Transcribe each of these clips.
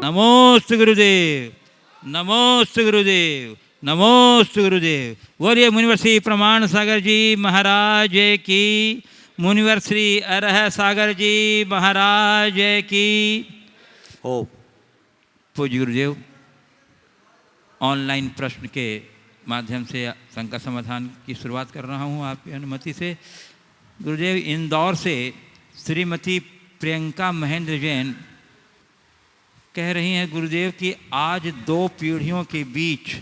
नमोस्तु गुरुदेव, नमोस्तु गुरुदेव, नमोस्तु गुरुदेव। बोलिए मुनिवर श्री प्रमाण सागर जी महाराज की, मुनिवर श्री अरह सागर जी महाराज की। ओ पूज्य गुरुदेव, ऑनलाइन प्रश्न के माध्यम से शंका समाधान की शुरुआत कर रहा हूँ आपकी अनुमति से। गुरुदेव, इंदौर से श्रीमती प्रियंका महेंद्र जैन कह रही हैं गुरुदेव कि आज दो पीढ़ियों के बीच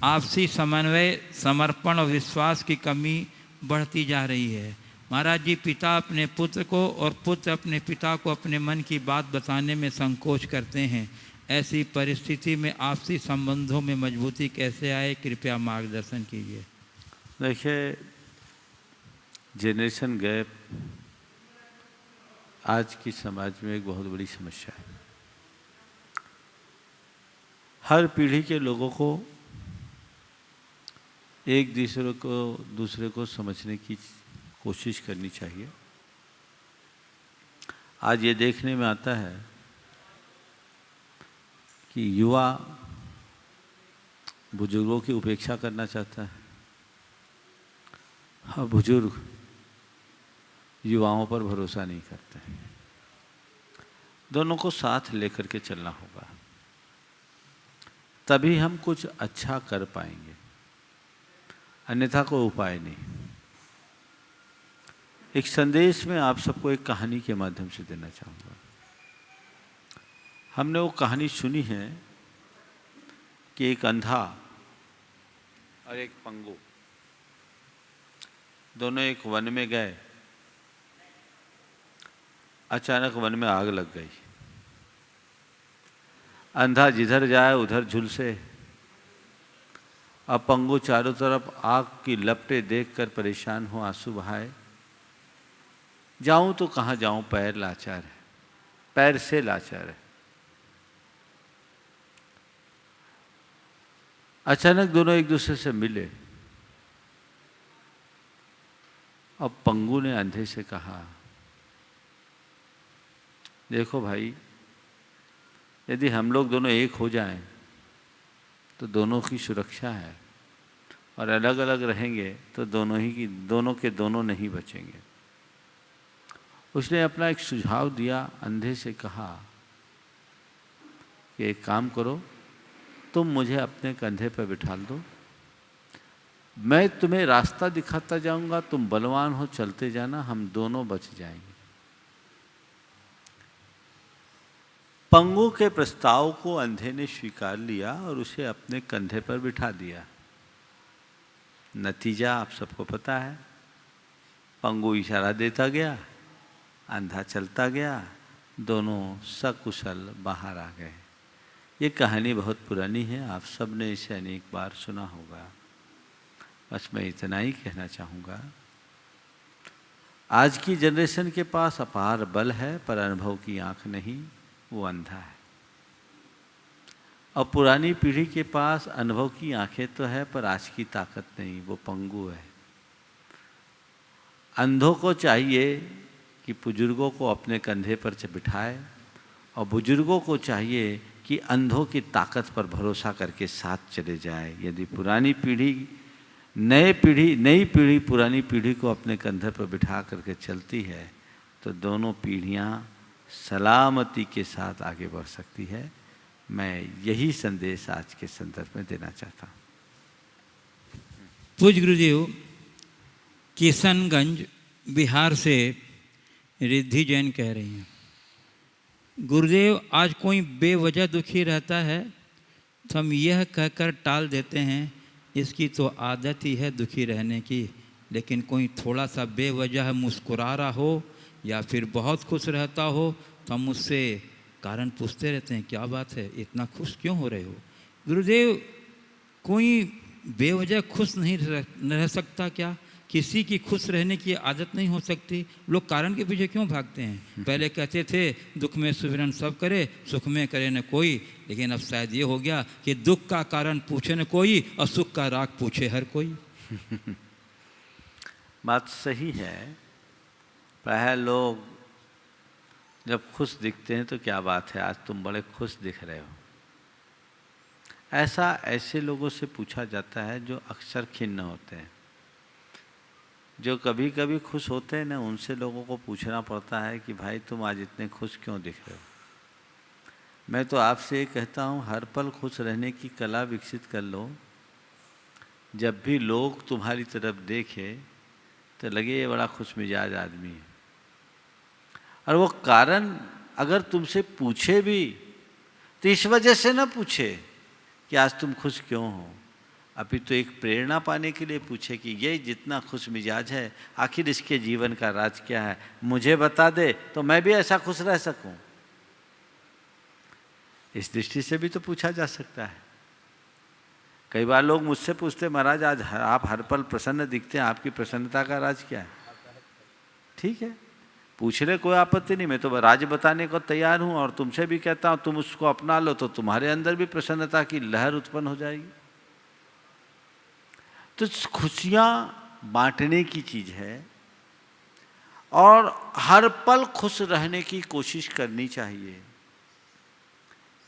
आपसी समन्वय, समर्पण और विश्वास की कमी बढ़ती जा रही है। महाराज जी, पिता अपने पुत्र को और पुत्र अपने पिता को अपने मन की बात बताने में संकोच करते हैं। ऐसी परिस्थिति में आपसी संबंधों में मजबूती कैसे आए, कृपया मार्गदर्शन कीजिए। देखिए, जेनरेशन गैप आज की समाज में एक बहुत बड़ी समस्या है। हर पीढ़ी के लोगों को एक दूसरे को समझने की कोशिश करनी चाहिए। आज ये देखने में आता है कि युवा बुजुर्गों की उपेक्षा करना चाहता है, हाँ, बुजुर्ग युवाओं पर भरोसा नहीं करते। दोनों को साथ लेकर के चलना होगा, तभी हम कुछ अच्छा कर पाएंगे, अन्यथा कोई उपाय नहीं। एक संदेश में आप सबको एक कहानी के माध्यम से देना चाहूँगा। हमने वो कहानी सुनी है कि एक अंधा और एक पंगु दोनों एक वन में गए। अचानक वन में आग लग गई। अंधा जिधर जाए उधर झुलसे। अब पंगु चारों तरफ आग की लपटें देखकर परेशान हो आंसू बहाए। जाऊं तो कहाँ जाऊं, पैर लाचार है, पैर से लाचार है। अचानक दोनों एक दूसरे से मिले। अब पंगु ने अंधे से कहा, देखो भाई, यदि हम लोग दोनों एक हो जाएं तो दोनों की सुरक्षा है, और अलग अलग रहेंगे तो दोनों के दोनों नहीं बचेंगे। उसने अपना एक सुझाव दिया। अंधे से कहा कि एक काम करो, तुम मुझे अपने कंधे पर बिठा दो, मैं तुम्हें रास्ता दिखाता जाऊंगा, तुम बलवान हो, चलते जाना, हम दोनों बच जाएंगे। पंगु के प्रस्ताव को अंधे ने स्वीकार लिया और उसे अपने कंधे पर बिठा दिया। नतीजा आप सबको पता है। पंगु इशारा देता गया, अंधा चलता गया, दोनों सकुशल बाहर आ गए। ये कहानी बहुत पुरानी है, आप सब ने इसे अनेक बार सुना होगा। बस मैं इतना ही कहना चाहूँगा, आज की जनरेशन के पास अपार बल है, पर अनुभव की आँख नहीं, वो अंधा है। और पुरानी पीढ़ी के पास अनुभव की आंखें तो है, पर आज की ताकत नहीं, वो पंगु है। अंधों को चाहिए कि बुजुर्गों को अपने कंधे पर बिठाए, और बुजुर्गों को चाहिए कि अंधों की ताकत पर भरोसा करके साथ चले जाए। यदि नई पीढ़ी पुरानी पीढ़ी को अपने कंधे पर बिठा करके चलती है तो दोनों पीढ़ियाँ सलामती के साथ आगे बढ़ सकती है। मैं यही संदेश आज के संदर्भ में देना चाहता हूँ। पूज्य गुरुदेव, किशनगंज बिहार से रिद्धि जैन कह रही हैं, गुरुदेव, आज कोई बेवजह दुखी रहता है तो हम यह कहकर टाल देते हैं इसकी तो आदत ही है दुखी रहने की, लेकिन कोई थोड़ा सा बेवजह मुस्कुरा रहा हो या फिर बहुत खुश रहता हो तो हम उससे कारण पूछते रहते हैं, क्या बात है, इतना खुश क्यों हो रहे हो। गुरुदेव, कोई बेवजह खुश नहीं रह सकता क्या? किसी की खुश रहने की आदत नहीं हो सकती? लोग कारण के पीछे क्यों भागते हैं? पहले कहते थे दुख में सुमिरन सब करे, सुख में करे न कोई, लेकिन अब शायद ये हो गया कि दुख का कारण पूछे न कोई और सुख का राग पूछे हर कोई। बात सही है। प्रायः लोग जब खुश दिखते हैं तो क्या बात है, आज तुम बड़े खुश दिख रहे हो। ऐसा ऐसे लोगों से पूछा जाता है जो अक्सर खिन्न होते हैं। जो कभी कभी खुश होते हैं ना, उनसे लोगों को पूछना पड़ता है कि भाई तुम आज इतने खुश क्यों दिख रहे हो। मैं तो आपसे ये कहता हूँ, हर पल खुश रहने की कला विकसित कर लो। जब भी लोग तुम्हारी तरफ देखे तो लगे ये बड़ा खुश मिजाज आदमी है। और वो कारण अगर तुमसे पूछे भी तो इस वजह से ना पूछे कि आज तुम खुश क्यों हो, अभी तो एक प्रेरणा पाने के लिए पूछे कि ये जितना खुश मिजाज है आखिर इसके जीवन का राज क्या है, मुझे बता दे तो मैं भी ऐसा खुश रह सकूं। इस दृष्टि से भी तो पूछा जा सकता है। कई बार लोग मुझसे पूछते, महाराज आज आप हर पल प्रसन्न दिखते हैं, आपकी प्रसन्नता का राज क्या है। ठीक है, पूछ ले, कोई आपत्ति नहीं, मैं तो राज बताने को तैयार हूं। और तुमसे भी कहता हूं तुम उसको अपना लो तो तुम्हारे अंदर भी प्रसन्नता की लहर उत्पन्न हो जाएगी। तो खुशियां बांटने की चीज है और हर पल खुश रहने की कोशिश करनी चाहिए।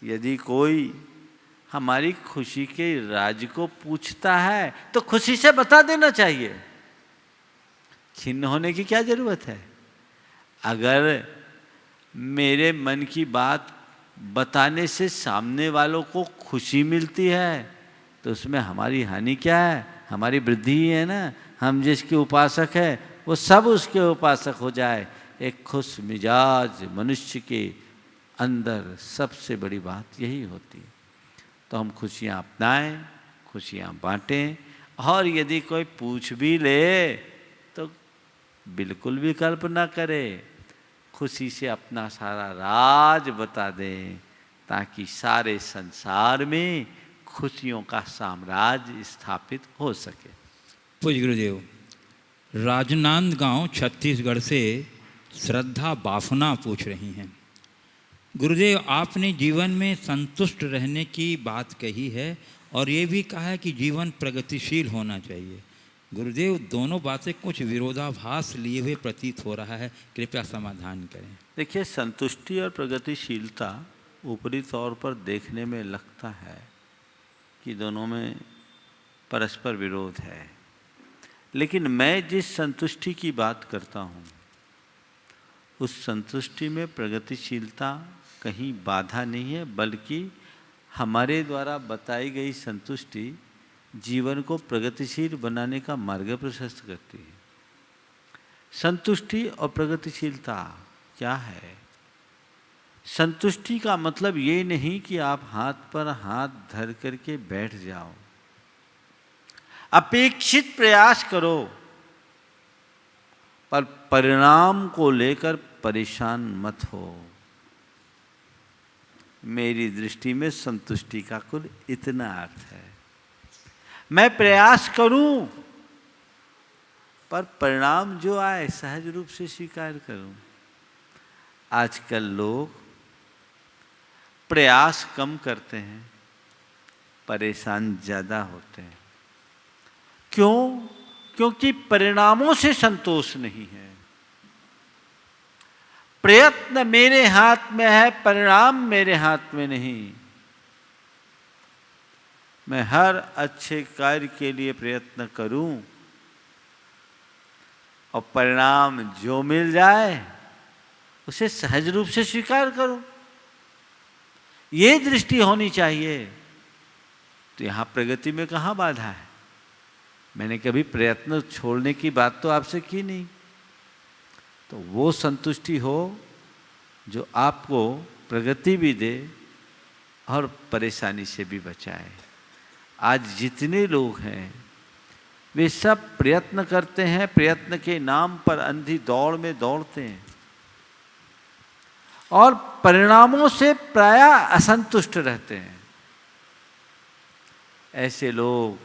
यदि कोई हमारी खुशी के राज को पूछता है तो खुशी से बता देना चाहिए, खिन्न होने की क्या जरूरत है। अगर मेरे मन की बात बताने से सामने वालों को खुशी मिलती है तो उसमें हमारी हानि क्या है, हमारी वृद्धि ही है ना। हम जिसके उपासक है वो सब उसके उपासक हो जाए। एक खुश मिजाज मनुष्य के अंदर सबसे बड़ी बात यही होती है। तो हम खुशियाँ अपनाएं, खुशियाँ बांटें। और यदि कोई पूछ भी ले तो बिल्कुल विकल्प ना करे, खुशी से अपना सारा राज बता दें ताकि सारे संसार में खुशियों का साम्राज्य स्थापित हो सके। पूज्य गुरुदेव, राजनांदगांव छत्तीसगढ़ से श्रद्धा बाफना पूछ रही हैं, गुरुदेव आपने जीवन में संतुष्ट रहने की बात कही है और ये भी कहा है कि जीवन प्रगतिशील होना चाहिए। गुरुदेव दोनों बातें कुछ विरोधाभास लिए हुए प्रतीत हो रहा है, कृपया समाधान करें। देखिए, संतुष्टि और प्रगतिशीलता ऊपरी तौर पर देखने में लगता है कि दोनों में परस्पर विरोध है, लेकिन मैं जिस संतुष्टि की बात करता हूँ उस संतुष्टि में प्रगतिशीलता कहीं बाधा नहीं है, बल्कि हमारे द्वारा बताई गई संतुष्टि जीवन को प्रगतिशील बनाने का मार्ग प्रशस्त करती है। संतुष्टि और प्रगतिशीलता क्या है? संतुष्टि का मतलब ये नहीं कि आप हाथ पर हाथ धर करके बैठ जाओ। अपेक्षित प्रयास करो पर परिणाम को लेकर परेशान मत हो। मेरी दृष्टि में संतुष्टि का कुल इतना अर्थ है, मैं प्रयास करूं पर परिणाम जो आए सहज रूप से स्वीकार करूं। आजकल लोग प्रयास कम करते हैं, परेशान ज्यादा होते हैं। क्यों? क्योंकि परिणामों से संतोष नहीं है। प्रयत्न मेरे हाथ में है, परिणाम मेरे हाथ में नहीं। मैं हर अच्छे कार्य के लिए प्रयत्न करूं और परिणाम जो मिल जाए उसे सहज रूप से स्वीकार करूं। ये दृष्टि होनी चाहिए। तो यहां प्रगति में कहां बाधा है? मैंने कभी प्रयत्न छोड़ने की बात तो आपसे की नहीं। तो वो संतुष्टि हो जो आपको प्रगति भी दे और परेशानी से भी बचाए। आज जितने लोग हैं वे सब प्रयत्न करते हैं, प्रयत्न के नाम पर अंधी दौड़ में दौड़ते हैं और परिणामों से प्रायः असंतुष्ट रहते हैं। ऐसे लोग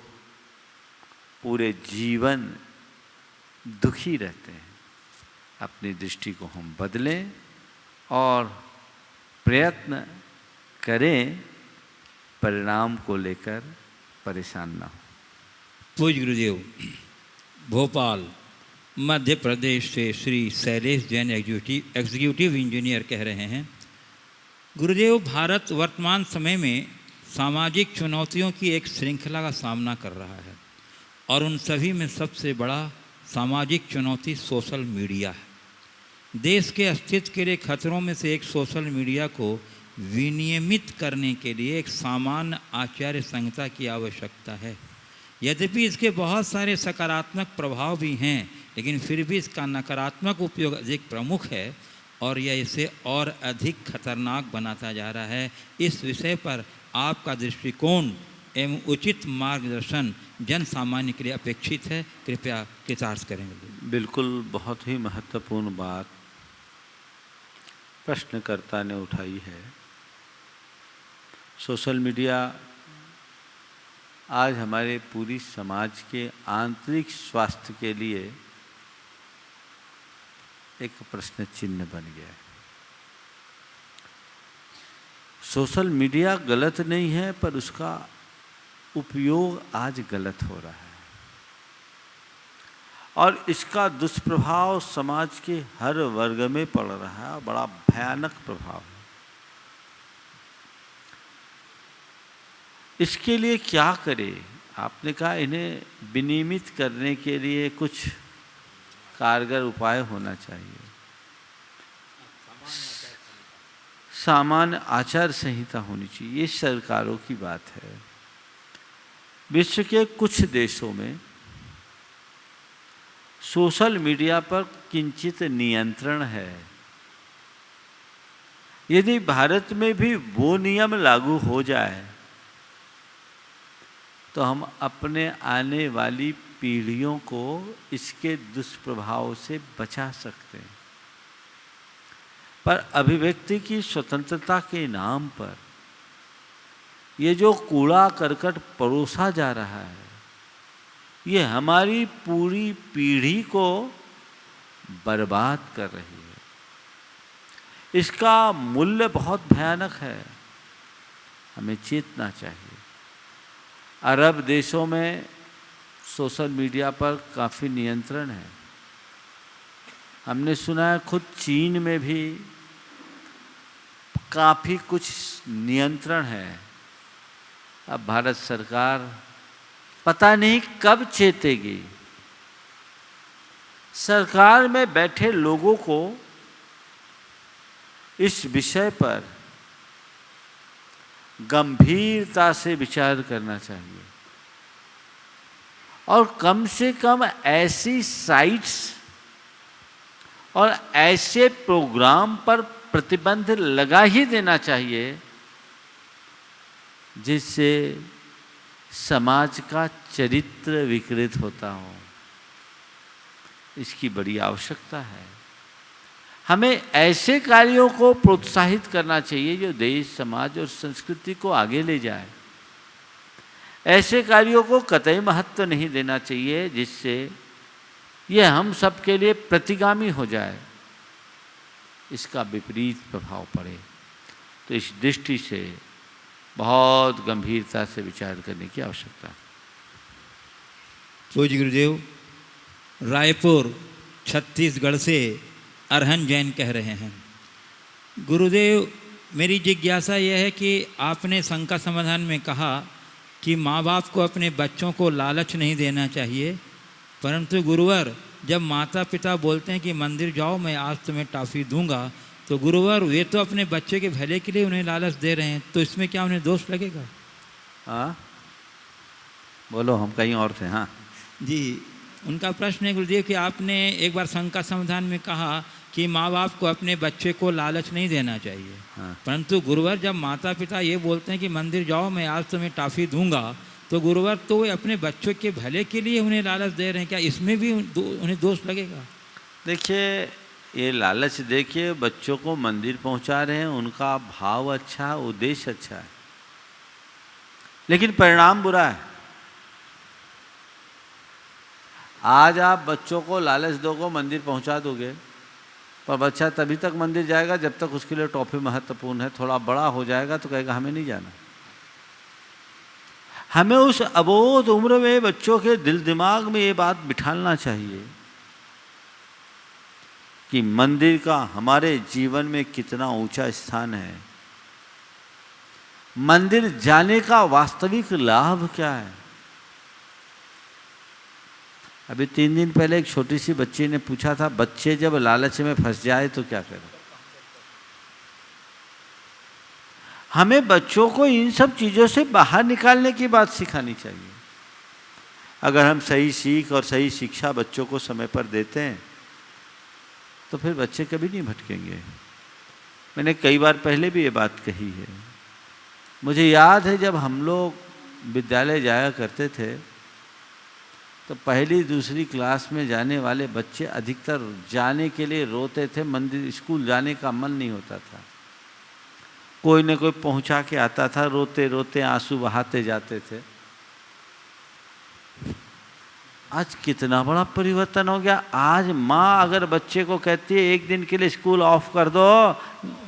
पूरे जीवन दुखी रहते हैं। अपनी दृष्टि को हम बदलें और प्रयत्न करें, परिणाम को लेकर परेशान ना हो। पूज्य गुरुदेव, भोपाल मध्य प्रदेश से श्री शैलेश जैन एग्जीक्यूटिव इंजीनियर कह रहे हैं, गुरुदेव, भारत वर्तमान समय में सामाजिक चुनौतियों की एक श्रृंखला का सामना कर रहा है और उन सभी में सबसे बड़ा सामाजिक चुनौती सोशल मीडिया है। देश के अस्तित्व के लिए खतरों में से एक सोशल मीडिया को विनियमित करने के लिए एक सामान्य आचार्य संहिता की आवश्यकता है। यद्यपि इसके बहुत सारे सकारात्मक प्रभाव भी हैं, लेकिन फिर भी इसका नकारात्मक उपयोग अधिक प्रमुख है और यह इसे और अधिक खतरनाक बनाता जा रहा है। इस विषय पर आपका दृष्टिकोण एवं उचित मार्गदर्शन जन सामान्य के लिए अपेक्षित है। कृपया कृतार्थ करेंगे। बिल्कुल, बहुत ही महत्वपूर्ण बात प्रश्नकर्ता ने उठाई है। सोशल मीडिया आज हमारे पूरी समाज के आंतरिक स्वास्थ्य के लिए एक प्रश्न चिन्ह बन गया है। सोशल मीडिया गलत नहीं है, पर उसका उपयोग आज गलत हो रहा है और इसका दुष्प्रभाव समाज के हर वर्ग में पड़ रहा है। बड़ा भयानक प्रभाव है। इसके लिए क्या करें? आपने कहा इन्हें विनियमित करने के लिए कुछ कारगर उपाय होना चाहिए। सामान्य आचार संहिता होनी चाहिए। ये सरकारों की बात है। विश्व के कुछ देशों में सोशल मीडिया पर किंचित नियंत्रण है। यदि भारत में भी वो नियम लागू हो जाए तो हम अपने आने वाली पीढ़ियों को इसके दुष्प्रभाव से बचा सकते हैं। पर अभिव्यक्ति की स्वतंत्रता के नाम पर ये जो कूड़ा करकट परोसा जा रहा है, ये हमारी पूरी पीढ़ी को बर्बाद कर रही है। इसका मूल्य बहुत भयानक है। हमें चेतना चाहिए। अरब देशों में सोशल मीडिया पर काफ़ी नियंत्रण है। हमने सुना है खुद चीन में भी काफ़ी कुछ नियंत्रण है। अब भारत सरकार पता नहीं कब चेतेगी। सरकार में बैठे लोगों को इस विषय पर गंभीरता से विचार करना चाहिए और कम से कम ऐसी साइट्स और ऐसे प्रोग्राम पर प्रतिबंध लगा ही देना चाहिए जिससे समाज का चरित्र विकृत होता हो। इसकी बड़ी आवश्यकता है। हमें ऐसे कार्यों को प्रोत्साहित करना चाहिए जो देश, समाज और संस्कृति को आगे ले जाए। ऐसे कार्यों को कतई महत्व नहीं देना चाहिए जिससे यह हम सब के लिए प्रतिगामी हो जाए, इसका विपरीत प्रभाव पड़े। तो इस दृष्टि से बहुत गंभीरता से विचार करने की आवश्यकता है। पूज्य गुरुदेव, रायपुर छत्तीसगढ़ से अरहन जैन कह रहे हैं, गुरुदेव, मेरी जिज्ञासा यह है कि आपने शंका समाधान में कहा कि माँ बाप को अपने बच्चों को लालच नहीं देना चाहिए, परंतु गुरुवर, जब माता पिता बोलते हैं कि मंदिर जाओ, मैं आज तुम्हें टॉफ़ी दूंगा, तो गुरुवर वे तो अपने बच्चे के भले के लिए उन्हें लालच दे रहे हैं, तो इसमें क्या उन्हें दोष लगेगा? हाँ, बोलो, हम कहीं और थे। हाँ जी, उनका प्रश्न है गुरुदेव कि आपने एक बार शंका समाधान में कहा कि माँ बाप को अपने बच्चे को लालच नहीं देना चाहिए। हाँ। परंतु गुरुवर, जब माता पिता ये बोलते हैं कि मंदिर जाओ, मैं आज तुम्हें टॉफ़ी दूंगा, तो गुरुवर तो वे अपने बच्चों के भले के लिए उन्हें लालच दे रहे हैं, क्या इसमें भी उन्हें दोष लगेगा? देखिए, ये लालच देखिए, बच्चों को मंदिर पहुंचा रहे हैं, उनका भाव अच्छा है, उद्देश्य अच्छा है, लेकिन परिणाम बुरा है। आज आप बच्चों को लालच दोगे, मंदिर पहुंचा दोगे, पर बच्चा तभी तक मंदिर जाएगा जब तक उसके लिए टॉफ़ी महत्वपूर्ण है। थोड़ा बड़ा हो जाएगा तो कहेगा हमें नहीं जाना। हमें उस अबोध उम्र में बच्चों के दिल दिमाग में ये बात बिठालना चाहिए कि मंदिर का हमारे जीवन में कितना ऊंचा स्थान है। मंदिर जाने का वास्तविक लाभ क्या है। अभी 3 दिन पहले एक छोटी सी बच्ची ने पूछा था, बच्चे जब लालच में फंस जाए तो क्या करें। हमें बच्चों को इन सब चीज़ों से बाहर निकालने की बात सिखानी चाहिए। अगर हम सही सीख और सही शिक्षा बच्चों को समय पर देते हैं तो फिर बच्चे कभी नहीं भटकेंगे। मैंने कई बार पहले भी ये बात कही है। मुझे याद है जब हम लोग विद्यालय जाया करते थे तो पहली दूसरी क्लास में जाने वाले बच्चे अधिकतर जाने के लिए रोते थे। मंदिर स्कूल जाने का मन नहीं होता था। कोई न कोई पहुंचा के आता था, रोते रोते आंसू बहाते जाते थे। आज कितना बड़ा परिवर्तन हो गया। आज माँ अगर बच्चे को कहती है 1 दिन के लिए स्कूल ऑफ कर दो,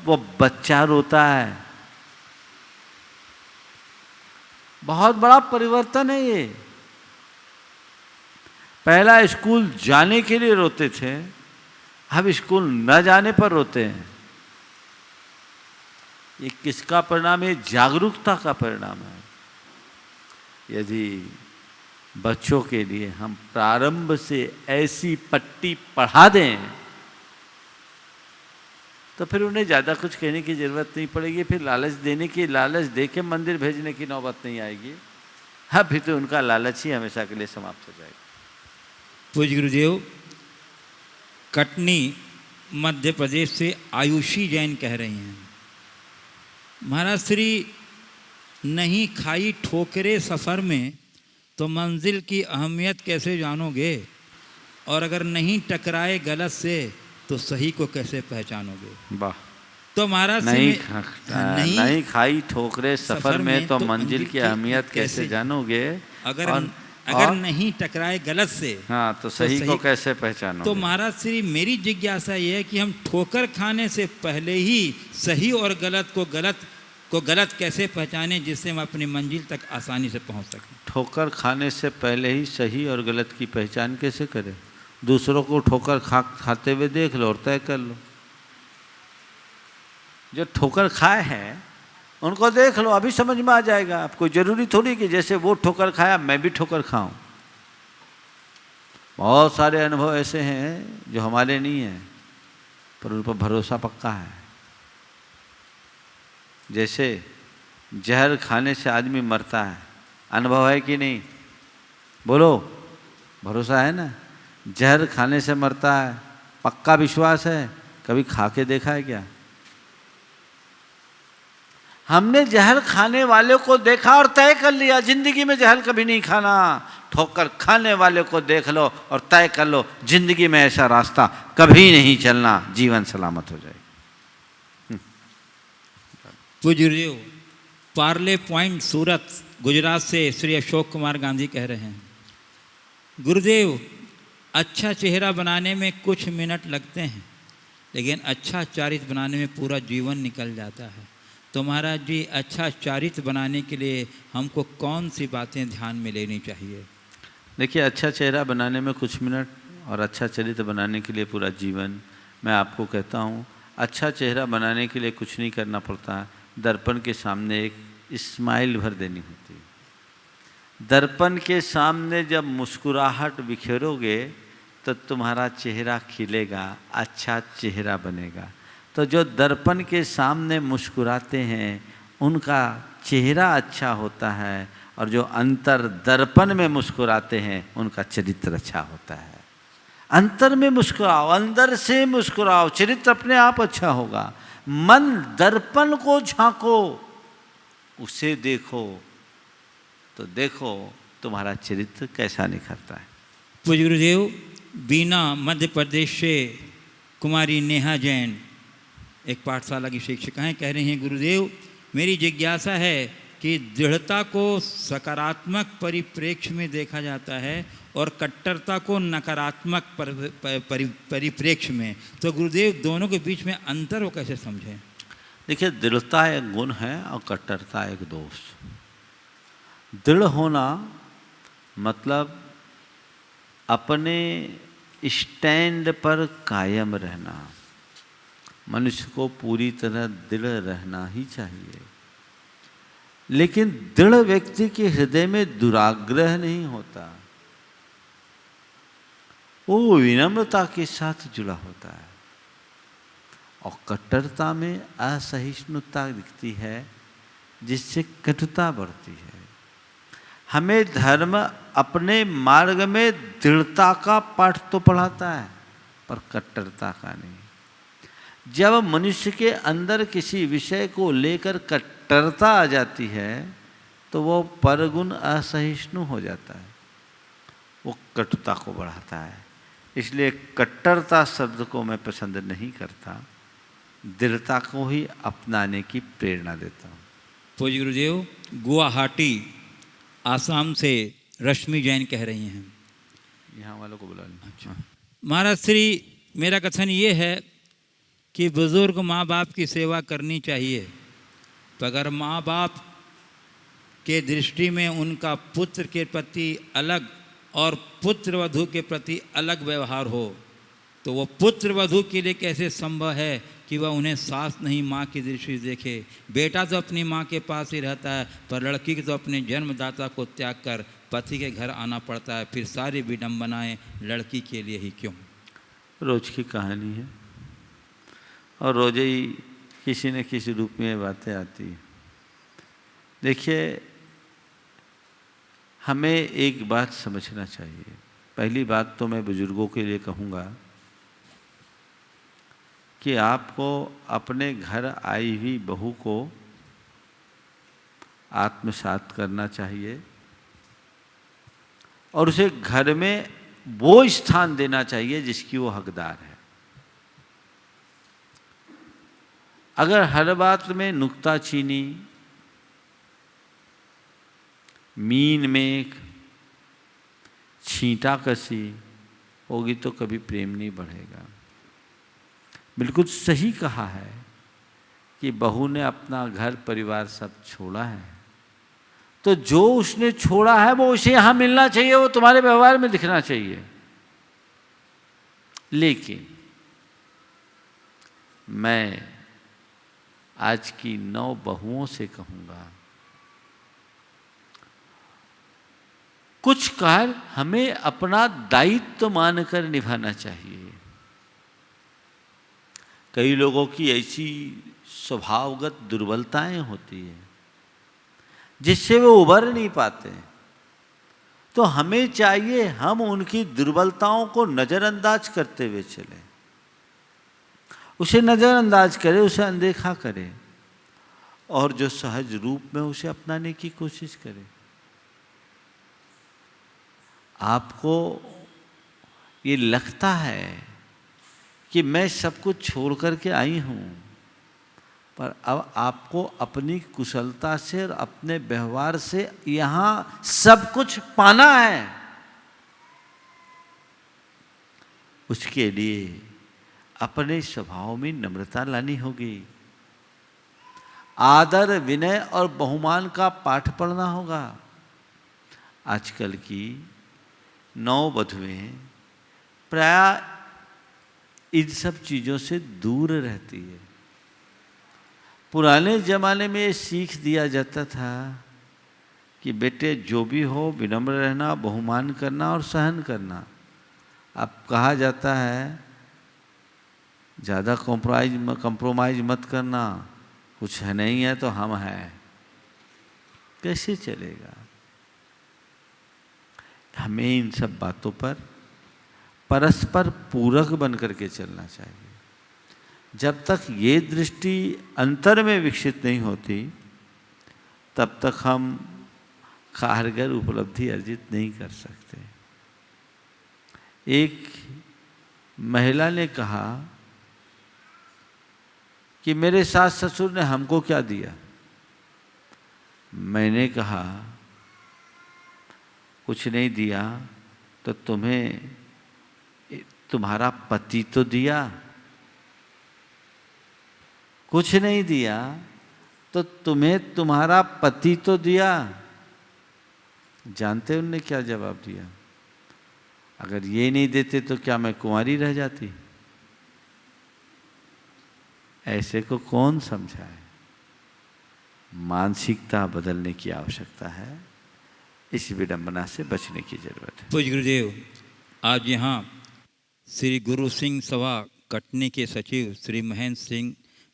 वो बच्चा रोता है। बहुत बड़ा परिवर्तन है ये। पहला स्कूल जाने के लिए रोते थे, अब स्कूल न जाने पर रोते हैं। ये किसका परिणाम है? जागरूकता का परिणाम है। यदि बच्चों के लिए हम प्रारंभ से ऐसी पट्टी पढ़ा दें तो फिर उन्हें ज़्यादा कुछ कहने की ज़रूरत नहीं पड़ेगी। फिर लालच दे के मंदिर भेजने की नौबत नहीं आएगी। हाँ, फिर तो उनका लालच ही हमेशा के लिए समाप्त हो जाएगा। पूज्य गुरुदेव, कटनी मध्य प्रदेश से आयुषी जैन कह रही हैं, महाराज श्री नहीं खाई ठोकरे सफ़र में तो मंजिल की अहमियत कैसे जानोगे, और अगर नहीं टकराए गलत से तो सही को कैसे पहचानोगे। वाह। तो महाराज नहीं खाई ठोकरे सफर में तो मंजिल की अहमियत कैसे जानोगे, अगर नहीं टकराए गलत से, हाँ, तो सही को कैसे पहचानोगे। तो महाराज श्री मेरी जिज्ञासा ये है कि हम ठोकर खाने से पहले ही सही और गलत को गलत कैसे पहचाने, जिससे हम अपनी मंजिल तक आसानी से पहुंच सकें। ठोकर खाने से पहले ही सही और गलत की पहचान कैसे करें? दूसरों को ठोकर खाते हुए देख लो और तय कर लो। जो ठोकर खाए हैं उनको देख लो, अभी समझ में आ जाएगा आपको। जरूरी थोड़ी कि जैसे वो ठोकर खाया मैं भी ठोकर खाऊं। बहुत सारे अनुभव ऐसे हैं जो हमारे नहीं हैं पर उन पर भरोसा पक्का है। जैसे जहर खाने से आदमी मरता है, अनुभव है कि नहीं? बोलो, भरोसा है ना? जहर खाने से मरता है, पक्का विश्वास है। कभी खा के देखा है क्या? हमने जहर खाने वाले को देखा और तय कर लिया जिंदगी में जहर कभी नहीं खाना। ठोकर खाने वाले को देख लो और तय कर लो जिंदगी में ऐसा रास्ता कभी नहीं चलना, जीवन सलामत हो जाएगा। पूज्य गुरुदेव, पार्ले पॉइंट सूरत गुजरात से श्री अशोक कुमार गांधी कह रहे हैं, गुरुदेव अच्छा चेहरा बनाने में कुछ मिनट लगते हैं लेकिन अच्छा चारित्र बनाने में पूरा जीवन निकल जाता है। तो महाराज जी, अच्छा चारित्र बनाने के लिए हमको कौन सी बातें ध्यान में लेनी चाहिए? देखिए, अच्छा चेहरा बनाने में कुछ मिनट और अच्छा चरित्र बनाने के लिए पूरा जीवन। मैं आपको कहता हूँ, अच्छा चेहरा बनाने के लिए कुछ नहीं करना पड़ता। दर्पण के सामने एक स्माइल भर देनी होती है। दर्पण के सामने जब मुस्कुराहट बिखेरोगे तो तुम्हारा चेहरा खिलेगा, अच्छा चेहरा बनेगा। तो जो दर्पण के सामने मुस्कुराते हैं उनका चेहरा अच्छा होता है, और जो अंतर दर्पण में मुस्कुराते हैं उनका चरित्र अच्छा होता है। अंतर में मुस्कुराओ, अंदर से मुस्कुराओ, चरित्र अपने आप अच्छा होगा। मन दर्पण को झांको, उसे देखो तो देखो तुम्हारा चरित्र कैसा निखरता है। पूज्य गुरुदेव, बीना मध्य प्रदेश से कुमारी नेहा जैन एक पाठशाला की शिक्षिका हैं, कह रही हैं, गुरुदेव मेरी जिज्ञासा है कि दृढ़ता को सकारात्मक परिप्रेक्ष्य में देखा जाता है और कट्टरता को नकारात्मक परिप्रेक्ष्य में, तो गुरुदेव दोनों के बीच में अंतर को कैसे समझें? देखिए, दृढ़ता एक गुण है और कट्टरता एक दोष। दृढ़ होना मतलब अपने स्टैंड पर कायम रहना। मनुष्य को पूरी तरह दृढ़ रहना ही चाहिए, लेकिन दृढ़ व्यक्ति के हृदय में दुराग्रह नहीं होता, वो विनम्रता के साथ जुड़ा होता है। और कट्टरता में असहिष्णुता दिखती है, जिससे कटुता बढ़ती है। हमें धर्म अपने मार्ग में दृढ़ता का पाठ तो पढ़ाता है, पर कट्टरता का नहीं। जब मनुष्य के अंदर किसी विषय को लेकर कट्टरता आ जाती है, तो वो परगुण असहिष्णु हो जाता है, वो कटुता को बढ़ाता है। इसलिए कट्टरता शब्द को मैं पसंद नहीं करता, दृढ़ता को ही अपनाने की प्रेरणा देता हूँ। पूज्य गुरुदेव, गुवाहाटी आसाम से रश्मि जैन कह रही हैं। यहाँ वालों को बुला लें। अच्छा महाराज श्री, मेरा कथन ये है कि बुजुर्ग माँ बाप की सेवा करनी चाहिए, तो अगर माँ बाप के दृष्टि में उनका पुत्र के प्रति अलग और पुत्र वधू के प्रति अलग व्यवहार हो, तो वो पुत्र वधू के लिए कैसे संभव है कि वह उन्हें सास नहीं माँ की दृष्टि से देखे। बेटा तो अपनी माँ के पास ही रहता है, पर लड़की को तो अपने जन्मदाता को त्याग कर पति के घर आना पड़ता है। फिर सारी विडंबनाएं लड़की के लिए ही क्यों? रोज की कहानी है, और रोज ही किसी न किसी रूप में बातें आती हैं। देखिए, हमें एक बात समझना चाहिए। पहली बात तो मैं बुजुर्गों के लिए कहूँगा कि आपको अपने घर आई हुई बहू को आत्मसात करना चाहिए, और उसे घर में वो स्थान देना चाहिए जिसकी वो हकदार है। अगर हर बात में नुक्ताचीनी, मीन में छींटाकशी होगी, तो कभी प्रेम नहीं बढ़ेगा। बिल्कुल सही कहा है कि बहू ने अपना घर परिवार सब छोड़ा है, तो जो उसने छोड़ा है वो उसे यहाँ मिलना चाहिए, वो तुम्हारे व्यवहार में दिखना चाहिए। लेकिन मैं आज की 9 बहुओं से कहूँगा, कुछ कार्य हमें अपना दायित्व मानकर निभाना चाहिए। कई लोगों की ऐसी स्वभावगत दुर्बलताएं होती हैं जिससे वो उभर नहीं पाते, तो हमें चाहिए हम उनकी दुर्बलताओं को नज़रअंदाज करते हुए चलें, उसे नज़रअंदाज करें, उसे अनदेखा करें, और जो सहज रूप में उसे अपनाने की कोशिश करें। आपको ये लगता है कि मैं सब कुछ छोड़ करके आई हूँ, पर अब आपको अपनी कुशलता से और अपने व्यवहार से यहाँ सब कुछ पाना है। उसके लिए अपने स्वभाव में नम्रता लानी होगी, आदर, विनय और बहुमान का पाठ पढ़ना होगा। आजकल की नववधुएं प्राय इन सब चीज़ों से दूर रहती है। पुराने ज़माने में ये सीख दिया जाता था कि बेटे जो भी हो विनम्र रहना, बहुमान करना और सहन करना। अब कहा जाता है ज़्यादा कंप्रोमाइज मत करना, कुछ है नहीं है तो हम हैं। कैसे चलेगा? हमें इन सब बातों पर परस्पर पूरक बन करके चलना चाहिए। जब तक ये दृष्टि अंतर में विकसित नहीं होती, तब तक हम कारगर उपलब्धि अर्जित नहीं कर सकते। एक महिला ने कहा कि मेरे सास ससुर ने हमको क्या दिया? मैंने कहा कुछ नहीं दिया, तो तुम्हें तुम्हारा पति तो दिया। कुछ नहीं दिया तो तुम्हें तुम्हारा पति तो दिया। जानते उनने क्या जवाब दिया? अगर ये नहीं देते तो क्या मैं कुंवारी रह जाती? ऐसे को कौन समझाए? मानसिकता बदलने की आवश्यकता है। इस विडंबना से बचने की जरूरत है। पूज्य गुरुदेव, आज यहाँ श्री गुरु सिंह सभा कटनी के सचिव श्री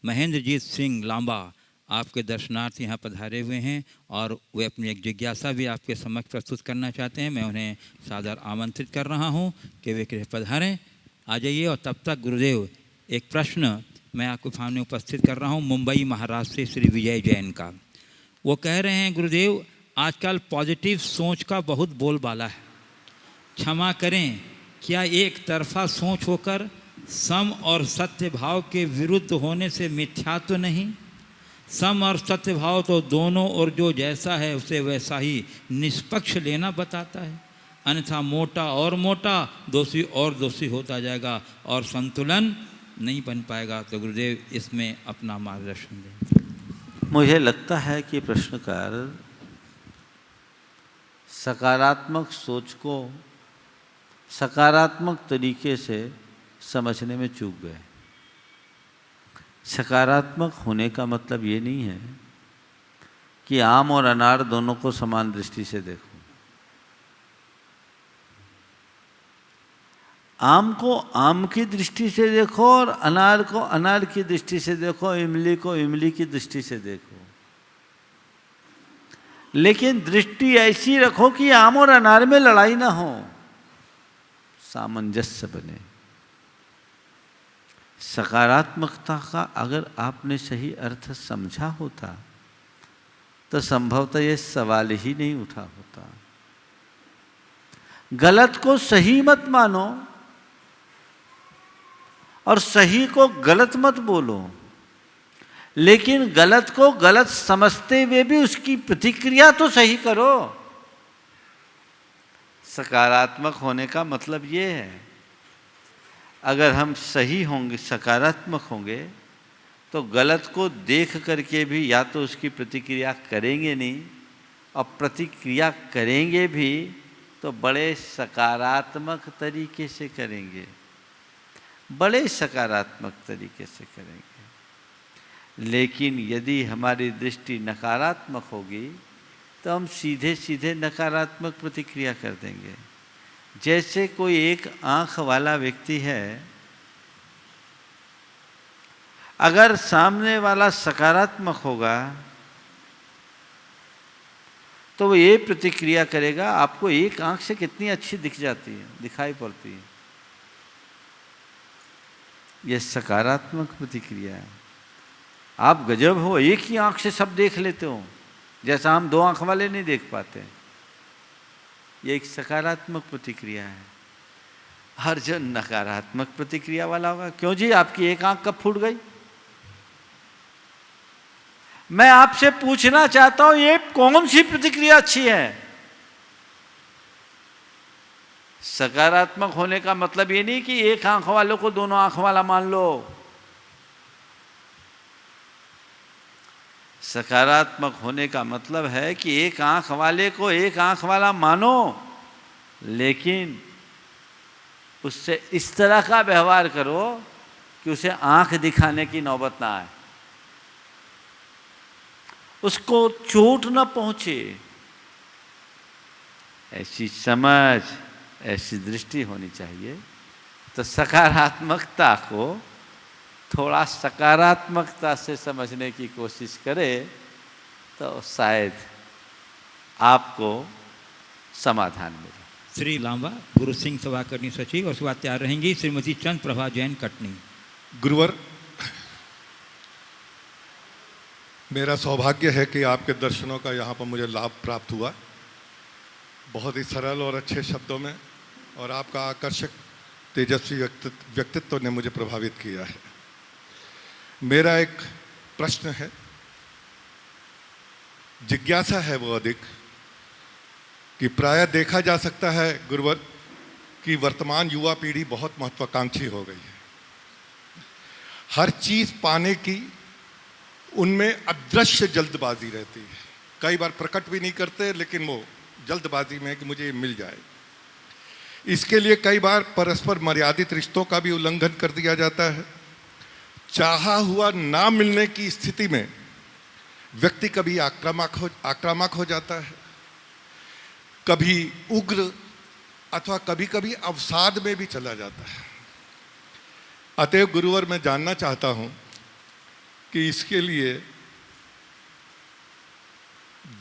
महेंद्रजीत सिंह लांबा आपके दर्शनार्थ यहाँ पधारे हुए हैं और वे अपनी एक जिज्ञासा भी आपके समक्ष प्रस्तुत करना चाहते हैं। मैं उन्हें सादर आमंत्रित कर रहा हूँ कि वे कृपया पधारें, आ जाइए। और तब तक गुरुदेव, एक प्रश्न मैं आपके सामने उपस्थित कर रहा हूँ मुंबई महाराष्ट्र से श्री विजय जैन का। वो कह रहे हैं, गुरुदेव आजकल पॉजिटिव सोच का बहुत बोलबाला है। क्षमा करें, क्या एक तरफा सोच होकर सम और सत्य भाव के विरुद्ध होने से मिथ्या तो नहीं? सम और सत्य भाव तो दोनों और जो जैसा है उसे वैसा ही निष्पक्ष लेना बताता है, अन्यथा मोटा और मोटा, दोषी और दोषी होता जाएगा और संतुलन नहीं बन पाएगा। तो गुरुदेव इसमें अपना मार्गदर्शन दें। मुझे लगता है कि प्रश्नकार सकारात्मक सोच को सकारात्मक तरीके से समझने में चूक गए। सकारात्मक होने का मतलब ये नहीं है कि आम और अनार दोनों को समान दृष्टि से देखो। आम को आम की दृष्टि से देखो और अनार को अनार की दृष्टि से देखो, इमली को इमली की दृष्टि से देखो, लेकिन दृष्टि ऐसी रखो कि आम और अनार में लड़ाई ना हो, सामंजस्य बने। सकारात्मकता का अगर आपने सही अर्थ समझा होता तो संभवतः ये सवाल ही नहीं उठा होता। गलत को सही मत मानो और सही को गलत मत बोलो, लेकिन गलत को गलत समझते हुए भी उसकी प्रतिक्रिया तो सही करो। सकारात्मक होने का मतलब ये है, अगर हम सही होंगे, सकारात्मक होंगे, तो गलत को देख करके भी या तो उसकी प्रतिक्रिया करेंगे नहीं, और प्रतिक्रिया करेंगे भी तो बड़े सकारात्मक तरीके से करेंगे, बड़े सकारात्मक तरीके से करेंगे। लेकिन यदि हमारी दृष्टि नकारात्मक होगी तो हम सीधे सीधे नकारात्मक प्रतिक्रिया कर देंगे। जैसे कोई एक आंख वाला व्यक्ति है, अगर सामने वाला सकारात्मक होगा तो वो ये प्रतिक्रिया करेगा, आपको एक आंख से कितनी अच्छी दिख जाती है, दिखाई पड़ती है। यह सकारात्मक प्रतिक्रिया है। आप गजब हो, एक ही आंख से सब देख लेते हो, जैसा हम दो आंख वाले नहीं देख पाते। ये एक सकारात्मक प्रतिक्रिया है। हर जन नकारात्मक प्रतिक्रिया वाला होगा। क्यों जी, आपकी एक आंख कब फूट गई? मैं आपसे पूछना चाहता हूं, ये कौन सी प्रतिक्रिया अच्छी है? सकारात्मक होने का मतलब ये नहीं कि एक आंख वालों को दोनों आंख वाला मान लो। सकारात्मक होने का मतलब है कि एक आंख वाले को एक आंख वाला मानो, लेकिन उससे इस तरह का व्यवहार करो कि उसे आंख दिखाने की नौबत ना आए, उसको चोट न पहुंचे। ऐसी समझ, ऐसी दृष्टि होनी चाहिए। तो सकारात्मकता को थोड़ा सकारात्मकता से समझने की कोशिश करें तो शायद आपको समाधान मिले। श्री लांबा, गुरु सिंह सभा कटनी सचिव, और उसके बाद तैयार रहेंगी श्रीमती चंद प्रभा जैन कटनी। गुरुवर, मेरा सौभाग्य है कि आपके दर्शनों का यहाँ पर मुझे लाभ प्राप्त हुआ, बहुत ही सरल और अच्छे शब्दों में, और आपका आकर्षक तेजस्वी व्यक्तित्व ने मुझे प्रभावित किया है। मेरा एक प्रश्न है, जिज्ञासा है वो अधिक, कि प्रायः देखा जा सकता है गुरुवर कि वर्तमान युवा पीढ़ी बहुत महत्वाकांक्षी हो गई है। हर चीज़ पाने की उनमें अदृश्य जल्दबाजी रहती है। कई बार प्रकट भी नहीं करते, लेकिन वो जल्दबाजी में कि मुझे ये मिल जाए। इसके लिए कई बार परस्पर मर्यादित रिश्तों का भी उल्लंघन कर दिया जाता है। चाहा हुआ ना मिलने की स्थिति में व्यक्ति कभी आक्रामक हो जाता है, कभी उग्र अथवा कभी कभी अवसाद में भी चला जाता है। अतएव गुरुवर, मैं जानना चाहता हूं कि इसके लिए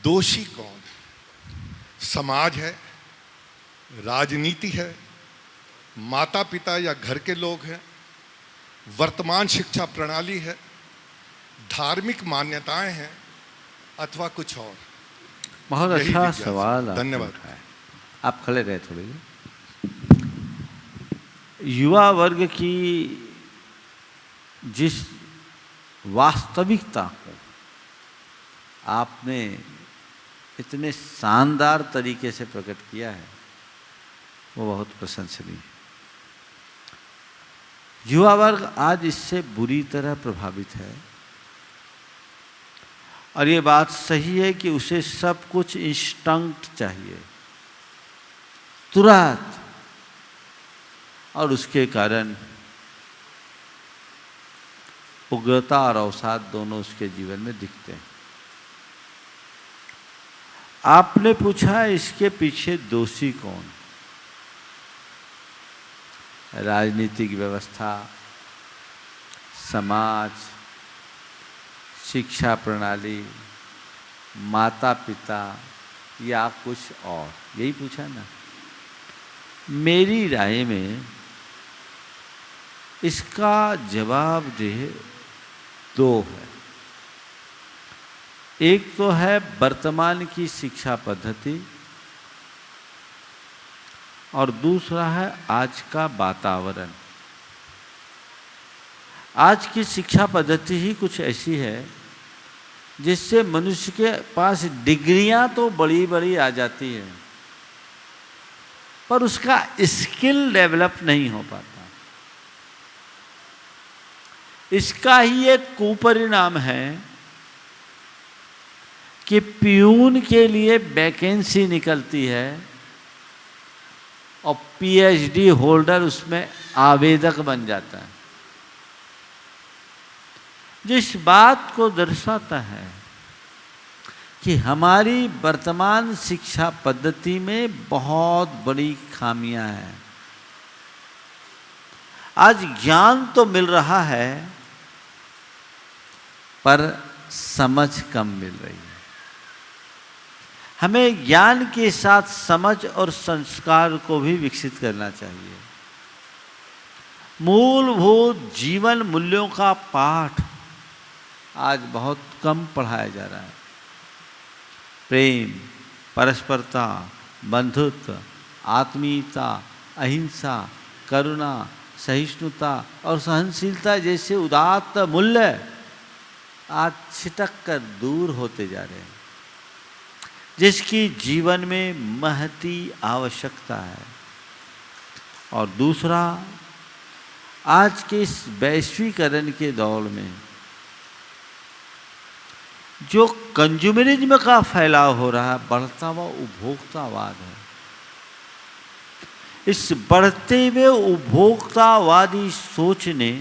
दोषी कौन है? समाज है, राजनीति है, माता पिता या घर के लोग हैं, वर्तमान शिक्षा प्रणाली है, धार्मिक मान्यताएं हैं, अथवा कुछ और? बहुत यही अच्छा जिज्ञासा। सवाल आपने धन्यवाद। उठाया। आप खड़े रहे थोड़ी देर। युवा वर्ग की जिस वास्तविकता को आपने इतने शानदार तरीके से प्रकट किया है, वो बहुत प्रशंसनीय है। युवा वर्ग आज इससे बुरी तरह प्रभावित है, और ये बात सही है कि उसे सब कुछ इंस्टंक्ट चाहिए, तुरंत, और उसके कारण उग्रता और अवसाद दोनों उसके जीवन में दिखते हैं। आपने पूछा इसके पीछे दोषी कौन? राजनीतिक व्यवस्था, समाज, शिक्षा प्रणाली, माता पिता, या कुछ और? यही पूछा ना। मेरी राय में इसका जवाब दो है। एक तो है वर्तमान की शिक्षा पद्धति, और दूसरा है आज का वातावरण। आज की शिक्षा पद्धति ही कुछ ऐसी है जिससे मनुष्य के पास डिग्रियां तो बड़ी बड़ी आ जाती हैं, पर उसका स्किल डेवलप नहीं हो पाता। इसका ही एक कुपरिणाम है कि प्यून के लिए वैकेंसी निकलती है और पीएचडी होल्डर उसमें आवेदक बन जाता है, जिस बात को दर्शाता है कि हमारी वर्तमान शिक्षा पद्धति में बहुत बड़ी खामियां हैं। आज ज्ञान तो मिल रहा है, पर समझ कम मिल रही है। हमें ज्ञान के साथ समझ और संस्कार को भी विकसित करना चाहिए। मूलभूत जीवन मूल्यों का पाठ आज बहुत कम पढ़ाया जा रहा है। प्रेम, परस्परता, बंधुत्व, आत्मीयता, अहिंसा, करुणा, सहिष्णुता और सहनशीलता जैसे उदात्त मूल्य आज छिटक कर दूर होते जा रहे हैं, जिसकी जीवन में महती आवश्यकता है। और दूसरा, आज के इस वैश्वीकरण के दौर में जो कंज्यूमरिज्म का फैलाव हो रहा है, बढ़ता हुआ उपभोक्तावाद है। इस बढ़ते हुए उपभोक्तावादी सोच ने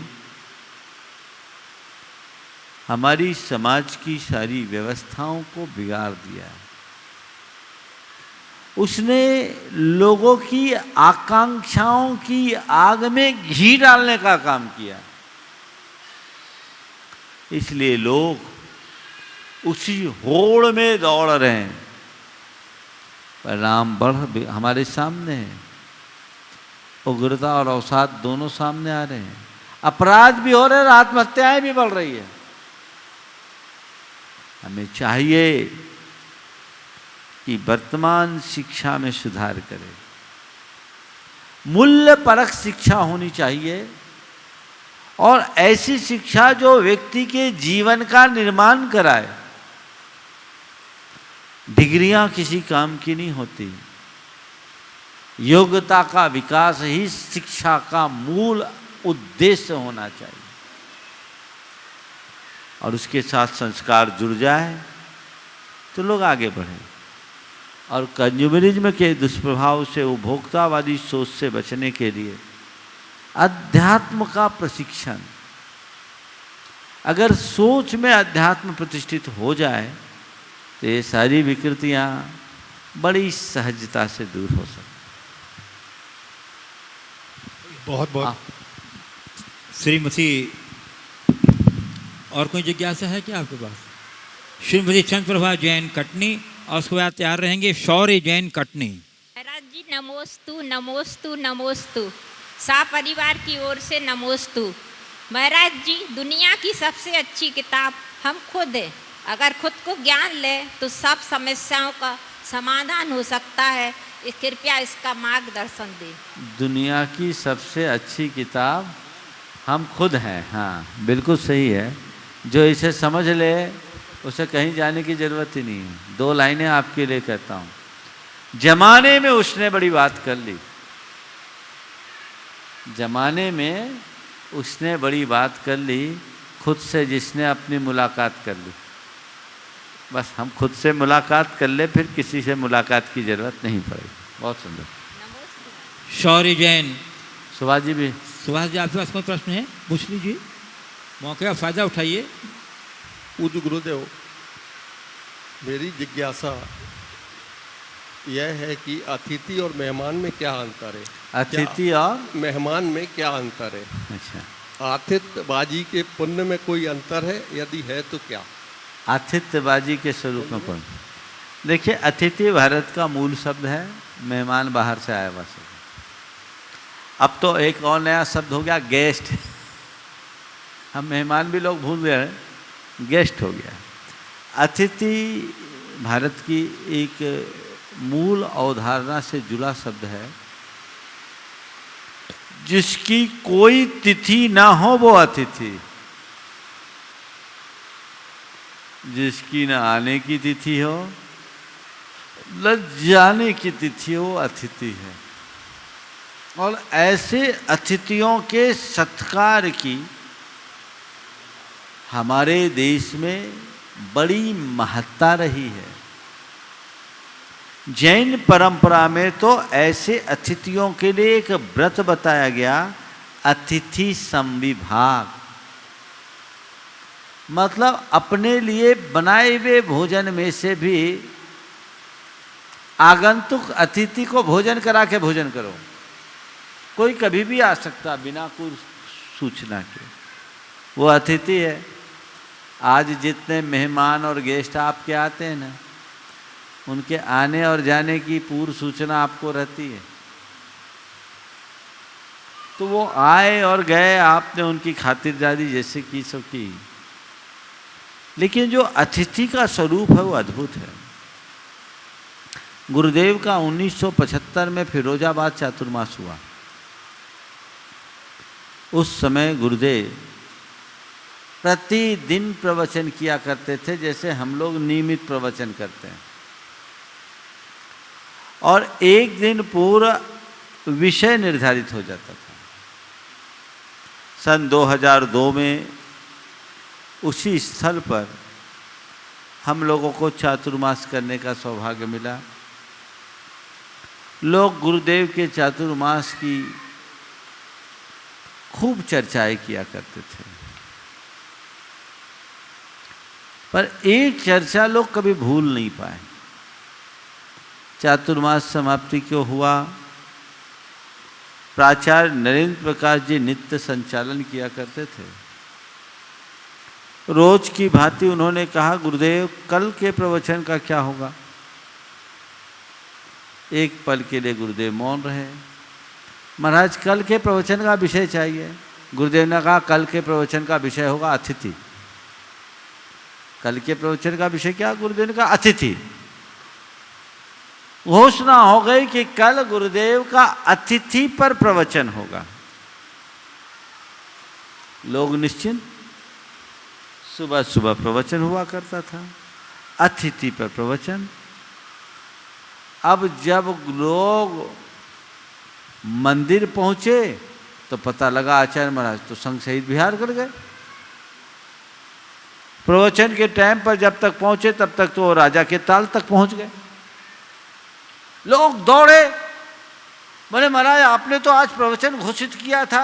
हमारी समाज की सारी व्यवस्थाओं को बिगाड़ दिया है। उसने लोगों की आकांक्षाओं की आग में घी डालने का काम किया। इसलिए लोग उसी होड़ में दौड़ रहे हैं। परिणाम बढ़ हमारे सामने है। उग्रता और अवसाद दोनों सामने आ रहे हैं। अपराध भी हो रहे हैं, आत्महत्याएं भी बढ़ रही है। हमें चाहिए कि वर्तमान शिक्षा में सुधार करें। मूल्य परक शिक्षा होनी चाहिए, और ऐसी शिक्षा जो व्यक्ति के जीवन का निर्माण कराए। डिग्रियां किसी काम की नहीं होती। योग्यता का विकास ही शिक्षा का मूल उद्देश्य होना चाहिए, और उसके साथ संस्कार जुड़ जाए तो लोग आगे बढ़े। और कंज्यूमरिज्म के दुष्प्रभाव से, उपभोक्तावादी सोच से बचने के लिए अध्यात्म का प्रशिक्षण, अगर सोच में अध्यात्म प्रतिष्ठित हो जाए तो ये सारी विकृतियां बड़ी सहजता से दूर हो सकती। बहुत बहुत श्रीमती, और कोई जिज्ञासा है क्या आपके पास? श्रीमती चंद्रप्रभा जैन कटनी, और उसके बाद तैयार रहेंगे शौर्य जैन कटनी। महाराज जी नमोस्तु नमोस्तु नमोस्तु, सा परिवार की ओर से नमोस्तु। महाराज जी, दुनिया की सबसे अच्छी किताब हम खुद हैं। अगर खुद को ज्ञान ले तो सब समस्याओं का समाधान हो सकता है। कृपया इसका मार्गदर्शन दें। दुनिया की सबसे अच्छी किताब हम खुद हैं। हाँ, बिल्कुल सही है। जो इसे समझ ले उसे कहीं जाने की ज़रूरत ही नहीं है। 2 लाइनें आपके लिए कहता हूँ। जमाने में उसने बड़ी बात कर ली, जमाने में उसने बड़ी बात कर ली, खुद से जिसने अपनी मुलाकात कर ली। बस हम खुद से मुलाकात कर ले, फिर किसी से मुलाकात की ज़रूरत नहीं पड़ेगी। बहुत सुंदर। शौर्य जैन। सुभाष जी भी। सुभाष जी, आपके पास कोई प्रश्न है? पूछ लीजिए, मौके का फ़ायदा उठाइए। पूज्य गुरुदेव, मेरी जिज्ञासा यह है कि अतिथि और मेहमान में क्या अंतर है? अतिथि और मेहमान में क्या अंतर है? अच्छा, आतिथ्यबाजी के पुण्य में कोई अंतर है? यदि है तो क्या? आतिथ्यबाजी के स्वरूप में कौन? देखिए, अतिथि भारत का मूल शब्द है, मेहमान बाहर से आया हुआ शब्द। अब तो एक और नया शब्द हो गया, गेस्ट। हम मेहमान भी लोग भूल गए, गेस्ट हो गया। अतिथि भारत की एक मूल अवधारणा से जुड़ा शब्द है। जिसकी कोई तिथि ना हो वो अतिथि, जिसकी न आने की तिथि हो न जाने की तिथि हो, अतिथि है। और ऐसे अतिथियों के सत्कार की हमारे देश में बड़ी महत्ता रही है। जैन परंपरा में तो ऐसे अतिथियों के लिए एक व्रत बताया गया, अतिथि संविभाग। मतलब अपने लिए बनाए हुए भोजन में से भी आगंतुक अतिथि को भोजन करा के भोजन करो। कोई कभी भी आ सकता बिना कोई सूचना के, वो अतिथि है। आज जितने मेहमान और गेस्ट आपके आते हैं ना, उनके आने और जाने की पूर्व सूचना आपको रहती है। तो वो आए और गए, आपने उनकी खातिरदारी जैसे की सो की। लेकिन जो अतिथि का स्वरूप है वो अद्भुत है। गुरुदेव का 1975 में फिरोजाबाद चातुर्मास हुआ। उस समय गुरुदेव प्रतिदिन प्रवचन किया करते थे, जैसे हम लोग नियमित प्रवचन करते हैं। और एक दिन पूरा विषय निर्धारित हो जाता था। सन 2002 में उसी स्थल पर हम लोगों को चातुर्मास करने का सौभाग्य मिला। लोग गुरुदेव के चातुर्मास की खूब चर्चाएं किया करते थे, पर एक चर्चा लोग कभी भूल नहीं पाए। चातुर्मास समाप्ति क्यों हुआ? प्राचार्य नरेंद्र प्रकाश जी नित्य संचालन किया करते थे। रोज की भांति उन्होंने कहा, गुरुदेव कल के प्रवचन का क्या होगा? एक पल के लिए गुरुदेव मौन रहे। महाराज कल के प्रवचन का विषय चाहिए। गुरुदेव ने कहा, कल के प्रवचन का विषय होगा अतिथि। कल के प्रवचन का विषय क्या? गुरुदेव ने कहा अतिथि। घोषणा हो गई कि कल गुरुदेव का अतिथि पर प्रवचन होगा। लोग निश्चिंत, सुबह सुबह प्रवचन हुआ करता था, अतिथि पर प्रवचन। अब जब लोग मंदिर पहुंचे तो पता लगा आचार्य महाराज तो संघ सहित बिहार कर गए। प्रवचन के टाइम पर जब तक पहुंचे तब तक तो राजा के ताल तक पहुंच गए। लोग दौड़े, बोले महाराज आपने तो आज प्रवचन घोषित किया था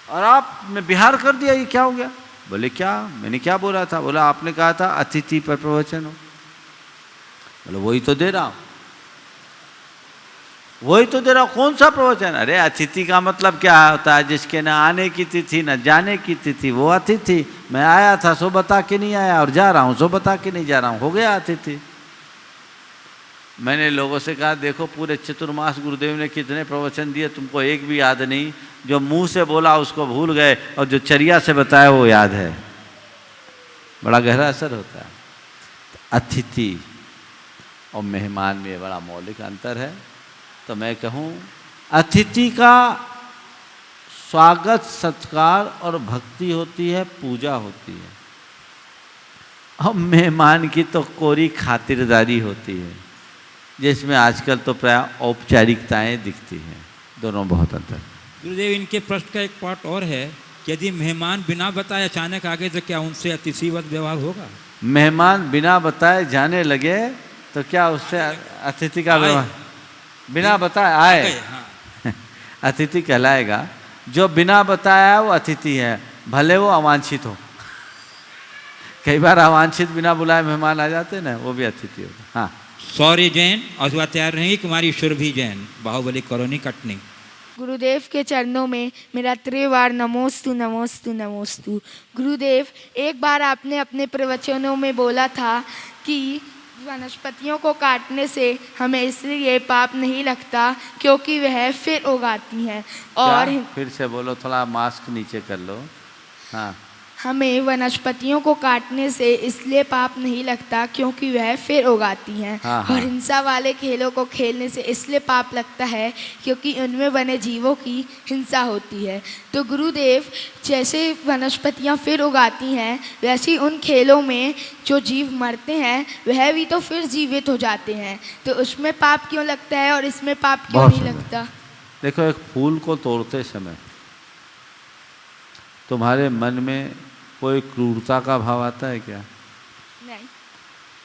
और आपने बिहार कर दिया, ये क्या हो गया? बोले क्या, मैंने क्या बोला था? बोला आपने कहा था अतिथि पर प्रवचन हो। बोले वही तो दे रहा हूं, वही तो दे रहा हूं, कौन सा प्रवचन? अरे अतिथि का मतलब क्या होता है? जिसके न आने की तिथि न जाने की तिथि, वो अतिथि। मैं आया था सो बता के नहीं आया, और जा रहा हूं सो बता के नहीं जा रहा हूं, हो गया अतिथि। मैंने लोगों से कहा देखो पूरे चतुर्मास गुरुदेव ने कितने प्रवचन दिए, तुमको एक भी याद नहीं। जो मुंह से बोला उसको भूल गए, और जो चर्या से बताया वो याद है। बड़ा गहरा असर होता है। अतिथि और मेहमान में बड़ा मौलिक अंतर है। तो मैं कहूँ अतिथि का स्वागत सत्कार और भक्ति होती है, पूजा होती है, और मेहमान की तो कोरी खातिरदारी होती है, जिसमें आजकल तो प्राय औपचारिकताएं दिखती हैं। दोनों बहुत अंतर। गुरुदेव, इनके प्रश्न का एक पार्ट और है कि यदि मेहमान बिना बताए अचानक आ गए तो क्या उनसे अतिथिवत व्यवहार होगा? मेहमान बिना बताए जाने लगे तो क्या उससे अतिथि का व्यवहार? बिना बताए आए, हाँ। अतिथि कहलाएगा। जो बिना बताया वो अतिथि है, भले वो अवांछित हो। कई बार अवांछित बिना बुलाए मेहमान आ जाते ना, वो भी अतिथि होता। हाँ, सौर्य जैन और उसके बाद तैयार रहेंगी कुमारी सुरभि जैन, बाहुबली कॉलोनी कटनी। गुरुदेव के चरणों में मेरा त्रिवार नमोस्तु नमोस्तु नमोस्तु। गुरुदेव, एक बार आपने अपने प्रवचनों में बोला था कि वनस्पतियों को काटने से हमें इसलिए पाप नहीं लगता क्योंकि वह फिर उगाती हैं, और फिर से बोलो, थोड़ा मास्क नीचे कर लो। हाँ, हमें वनस्पतियों को काटने से इसलिए पाप नहीं लगता क्योंकि वह फिर उगाती हैं। हाँ, हाँ। और हिंसा वाले खेलों को खेलने से इसलिए पाप लगता है क्योंकि उनमें बने जीवों की हिंसा होती है। तो गुरुदेव, जैसे वनस्पतियां फिर उगाती हैं, वैसे ही उन खेलों में जो जीव मरते हैं वह भी तो फिर जीवित हो जाते हैं। तो उसमें पाप क्यों लगता है और इसमें पाप क्यों बहुत नहीं सुंदर। लगता? देखो, एक फूल को तोड़ते समय तुम्हारे मन में कोई क्रूरता का भाव आता है क्या? नहीं।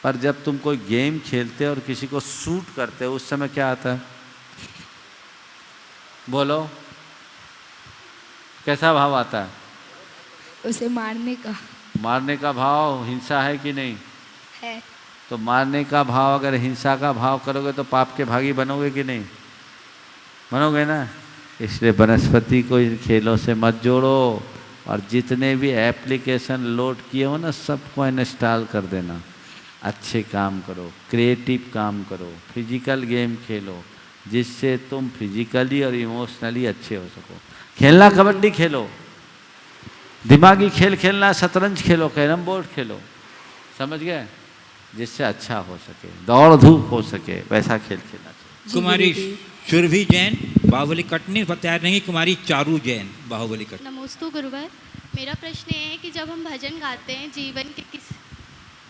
पर जब तुम कोई गेम खेलते हो और किसी को शूट करते हो, उस समय क्या आता है? बोलो, कैसा भाव आता है? उसे मारने का। मारने का भाव हिंसा है कि नहीं? है। तो मारने का भाव, अगर हिंसा का भाव करोगे तो पाप के भागी बनोगे कि नहीं? बनोगे ना। इसलिए वनस्पति को इन खेलों से मत जोड़ो, और जितने भी एप्लीकेशन लोड किए हो ना, सबको इंस्टॉल कर देना। अच्छे काम करो, क्रिएटिव काम करो, फिजिकल गेम खेलो, जिससे तुम फिजिकली और इमोशनली अच्छे हो सको। खेलना कबड्डी खेलो, दिमागी खेल खेलना, शतरंज खेलो, कैरम बोर्ड खेलो, समझ गए? जिससे अच्छा हो सके, दौड़ धूप हो सके, वैसा खेल खेलना चाहिए। कुमारी सुरभि जैन, बाहुबली कटनी। तैयार रहेंगी कुमारी चारू जैन, बाहुबली कटनी। नमोस्तु गुरुवर। मेरा प्रश्न ये है कि जब हम भजन गाते हैं जीवन के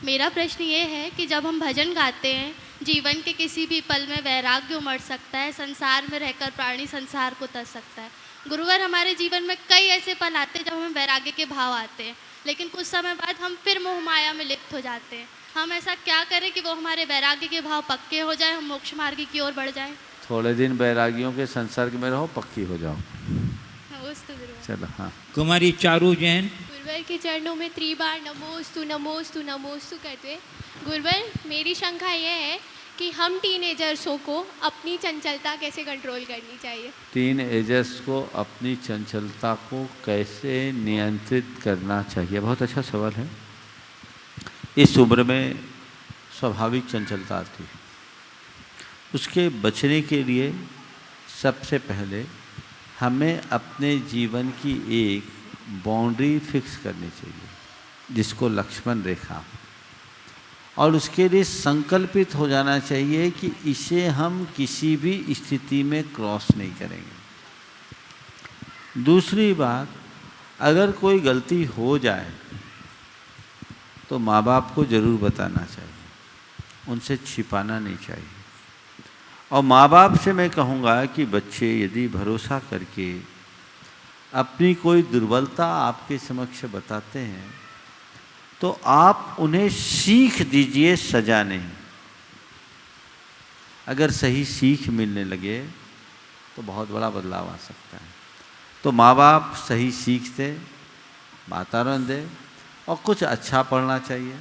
मेरा प्रश्न ये है कि जब हम भजन गाते हैं, जीवन के किसी भी पल में वैराग्य उमड़ सकता है, संसार में रहकर प्राणी संसार को तर सकता है। गुरुवर, हमारे जीवन में कई ऐसे पल आते हैं जब हमें वैराग्य के भाव आते हैं, लेकिन कुछ समय बाद हम फिर मोह माया में लिप्त हो जाते हैं। हम ऐसा क्या करें कि वो हमारे वैराग्य के भाव पक्के हो जाए, हम मोक्ष मार्ग की ओर बढ़ जाएं? थोड़े दिन वैरागियों के संसर्ग में रहो, पक्की हो जाओ। नमोस्तु गुरुवर। चलो, हाँ। कुमारी चारू जैन। गुरुवर के चरणों में त्रिबार नमोस्तु नमोस्तु नमोस्तु कहते। गुरुवर, मेरी शंका यह है कि हम टीनेजर्सों को अपनी चंचलता कैसे कंट्रोल करनी चाहिए? टीनेजर्स को अपनी चंचलता को कैसे नियंत्रित करना चाहिए? बहुत अच्छा सवाल है। इस उम्र में स्वाभाविक चंचलता आती है। उसके बचने के लिए सबसे पहले हमें अपने जीवन की एक बाउंड्री फिक्स करनी चाहिए, जिसको लक्ष्मण रेखा, और उसके लिए संकल्पित हो जाना चाहिए कि इसे हम किसी भी स्थिति में क्रॉस नहीं करेंगे। दूसरी बात, अगर कोई गलती हो जाए तो माँ बाप को ज़रूर बताना चाहिए, उनसे छिपाना नहीं चाहिए। और माँ बाप से मैं कहूँगा कि बच्चे यदि भरोसा करके अपनी कोई दुर्बलता आपके समक्ष बताते हैं तो आप उन्हें सीख दीजिए, सजा नहीं। अगर सही सीख मिलने लगे तो बहुत बड़ा बदलाव आ सकता है। तो माँ बाप सही सीख दे, वातावरण दे और कुछ अच्छा पढ़ना चाहिए।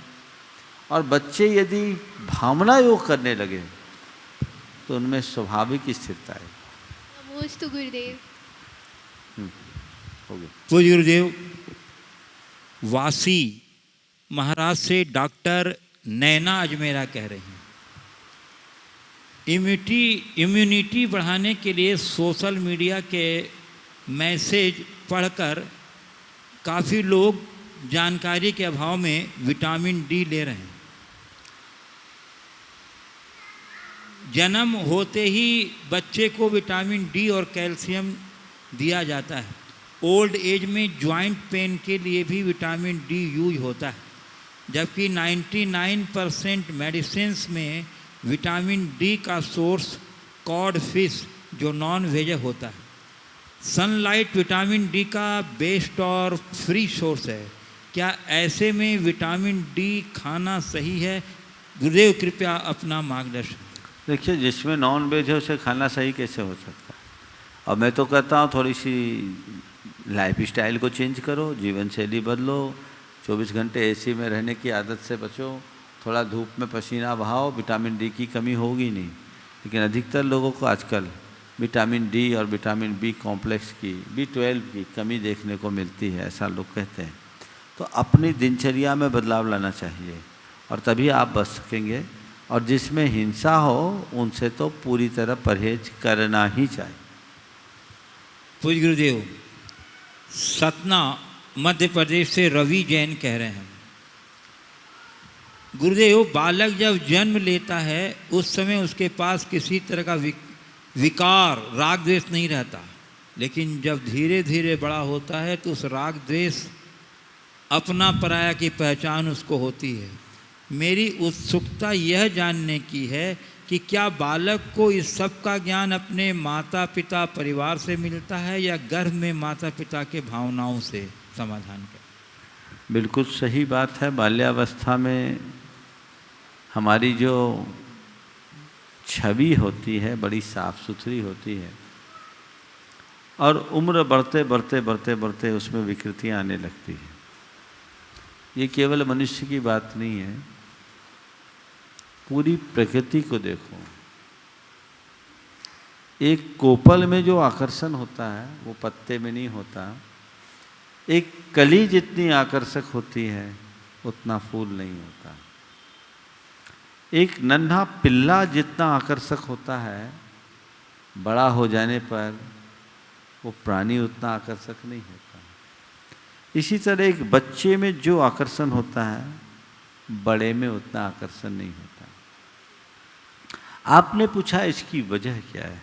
और बच्चे यदि भावना योग करने लगे तो उनमें स्वाभाविक स्थिरता है। नमोस्तु गुरुदेव। हो गया। पूज्य गुरुदेव, वासी महाराज से डॉक्टर नैना अजमेरा कह रहे हैं, इम्यूनिटी बढ़ाने के लिए सोशल मीडिया के मैसेज पढ़कर काफ़ी लोग जानकारी के अभाव में विटामिन डी ले रहे हैं। जन्म होते ही बच्चे को विटामिन डी और कैल्शियम दिया जाता है। ओल्ड एज में जॉइंट पेन के लिए भी विटामिन डी यूज होता है, जबकि 99% मेडिसिन्स में विटामिन डी का सोर्स कॉड फिश जो नॉन वेज होता है। सनलाइट विटामिन डी का बेस्ट और फ्री सोर्स है। क्या ऐसे में विटामिन डी खाना सही है? गुरुदेव कृपया अपना मार्गदर्शन। देखिए, जिसमें नॉन वेज है उसे खाना सही कैसे हो सकता है? और मैं तो कहता हूँ थोड़ी सी लाइफ स्टाइल को चेंज करो, जीवन शैली बदलो, 24 घंटे एसी में रहने की आदत से बचो, थोड़ा धूप में पसीना बहाओ, विटामिन डी की कमी होगी नहीं। लेकिन अधिकतर लोगों को आजकल विटामिन डी और विटामिन बी कॉम्प्लेक्स की, B12 की कमी देखने को मिलती है, ऐसा लोग कहते हैं। तो अपनी दिनचर्या में बदलाव लाना चाहिए और तभी आप बच सकेंगे। और जिसमें हिंसा हो उनसे तो पूरी तरह परहेज करना ही चाहिए। पूज्य गुरुदेव, सतना मध्य प्रदेश से रवि जैन कह रहे हैं, गुरुदेव बालक जब जन्म लेता है उस समय उसके पास किसी तरह का विकार राग द्वेष नहीं रहता, लेकिन जब धीरे धीरे बड़ा होता है तो उस राग द्वेष अपना पराया की पहचान उसको होती है। मेरी उत्सुकता यह जानने की है कि क्या बालक को इस सब का ज्ञान अपने माता पिता परिवार से मिलता है या गर्भ में माता पिता के भावनाओं से? समाधान कर। बिल्कुल सही बात है। बाल्यावस्था में हमारी जो छवि होती है बड़ी साफ सुथरी होती है और उम्र बढ़ते बढ़ते बढ़ते बढ़ते उसमें विकृतियाँ आने लगती हैं। ये केवल मनुष्य की बात नहीं है, पूरी प्रकृति को देखो। एक कोपल में जो आकर्षण होता है वो पत्ते में नहीं होता। एक कली जितनी आकर्षक होती है उतना फूल नहीं होता। एक नन्हा पिल्ला जितना आकर्षक होता है, बड़ा हो जाने पर वो प्राणी उतना आकर्षक नहीं होता। इसी तरह एक बच्चे में जो आकर्षण होता है बड़े में उतना आकर्षण नहीं होता। आपने पूछा इसकी वजह क्या है?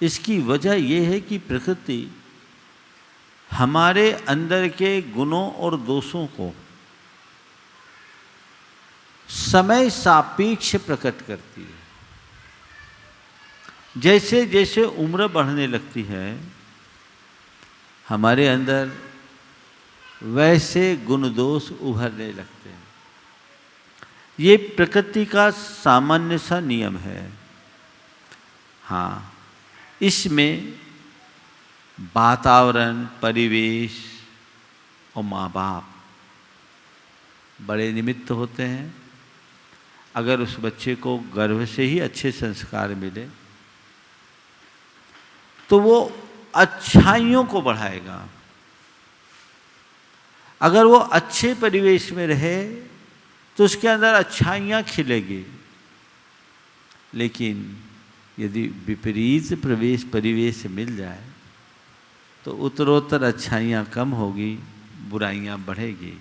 इसकी वजह यह है कि प्रकृति हमारे अंदर के गुणों और दोषों को समय सापेक्ष प्रकट करती है। जैसे जैसे उम्र बढ़ने लगती है हमारे अंदर वैसे गुण दोष उभरने लगते हैं। ये प्रकृति का सामान्य सा नियम है। हाँ, इसमें वातावरण, परिवेश और माँ बाप बड़े निमित्त होते हैं। अगर उस बच्चे को गर्भ से ही अच्छे संस्कार मिले तो वो अच्छाइयों को बढ़ाएगा। अगर वो अच्छे परिवेश में रहे तो उसके अंदर अच्छाइयाँ खिलेगी। लेकिन यदि विपरीत परिवेश मिल जाए तो उत्तरोत्तर अच्छाइयाँ कम होगी, बुराइयाँ बढ़ेगी।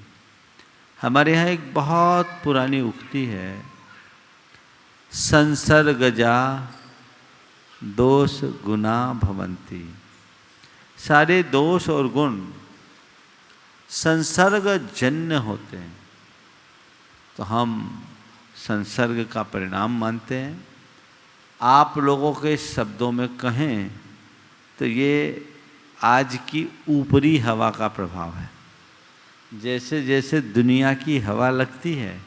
हमारे यहाँ एक बहुत पुरानी उक्ति है, संसर्गजा दोष गुना भवन्ति। सारे दोष और गुण संसर्गजन्य होते हैं। तो हम संसर्ग का परिणाम मानते हैं। आप लोगों के शब्दों में कहें तो ये आज की ऊपरी हवा का प्रभाव है। जैसे जैसे दुनिया की हवा लगती है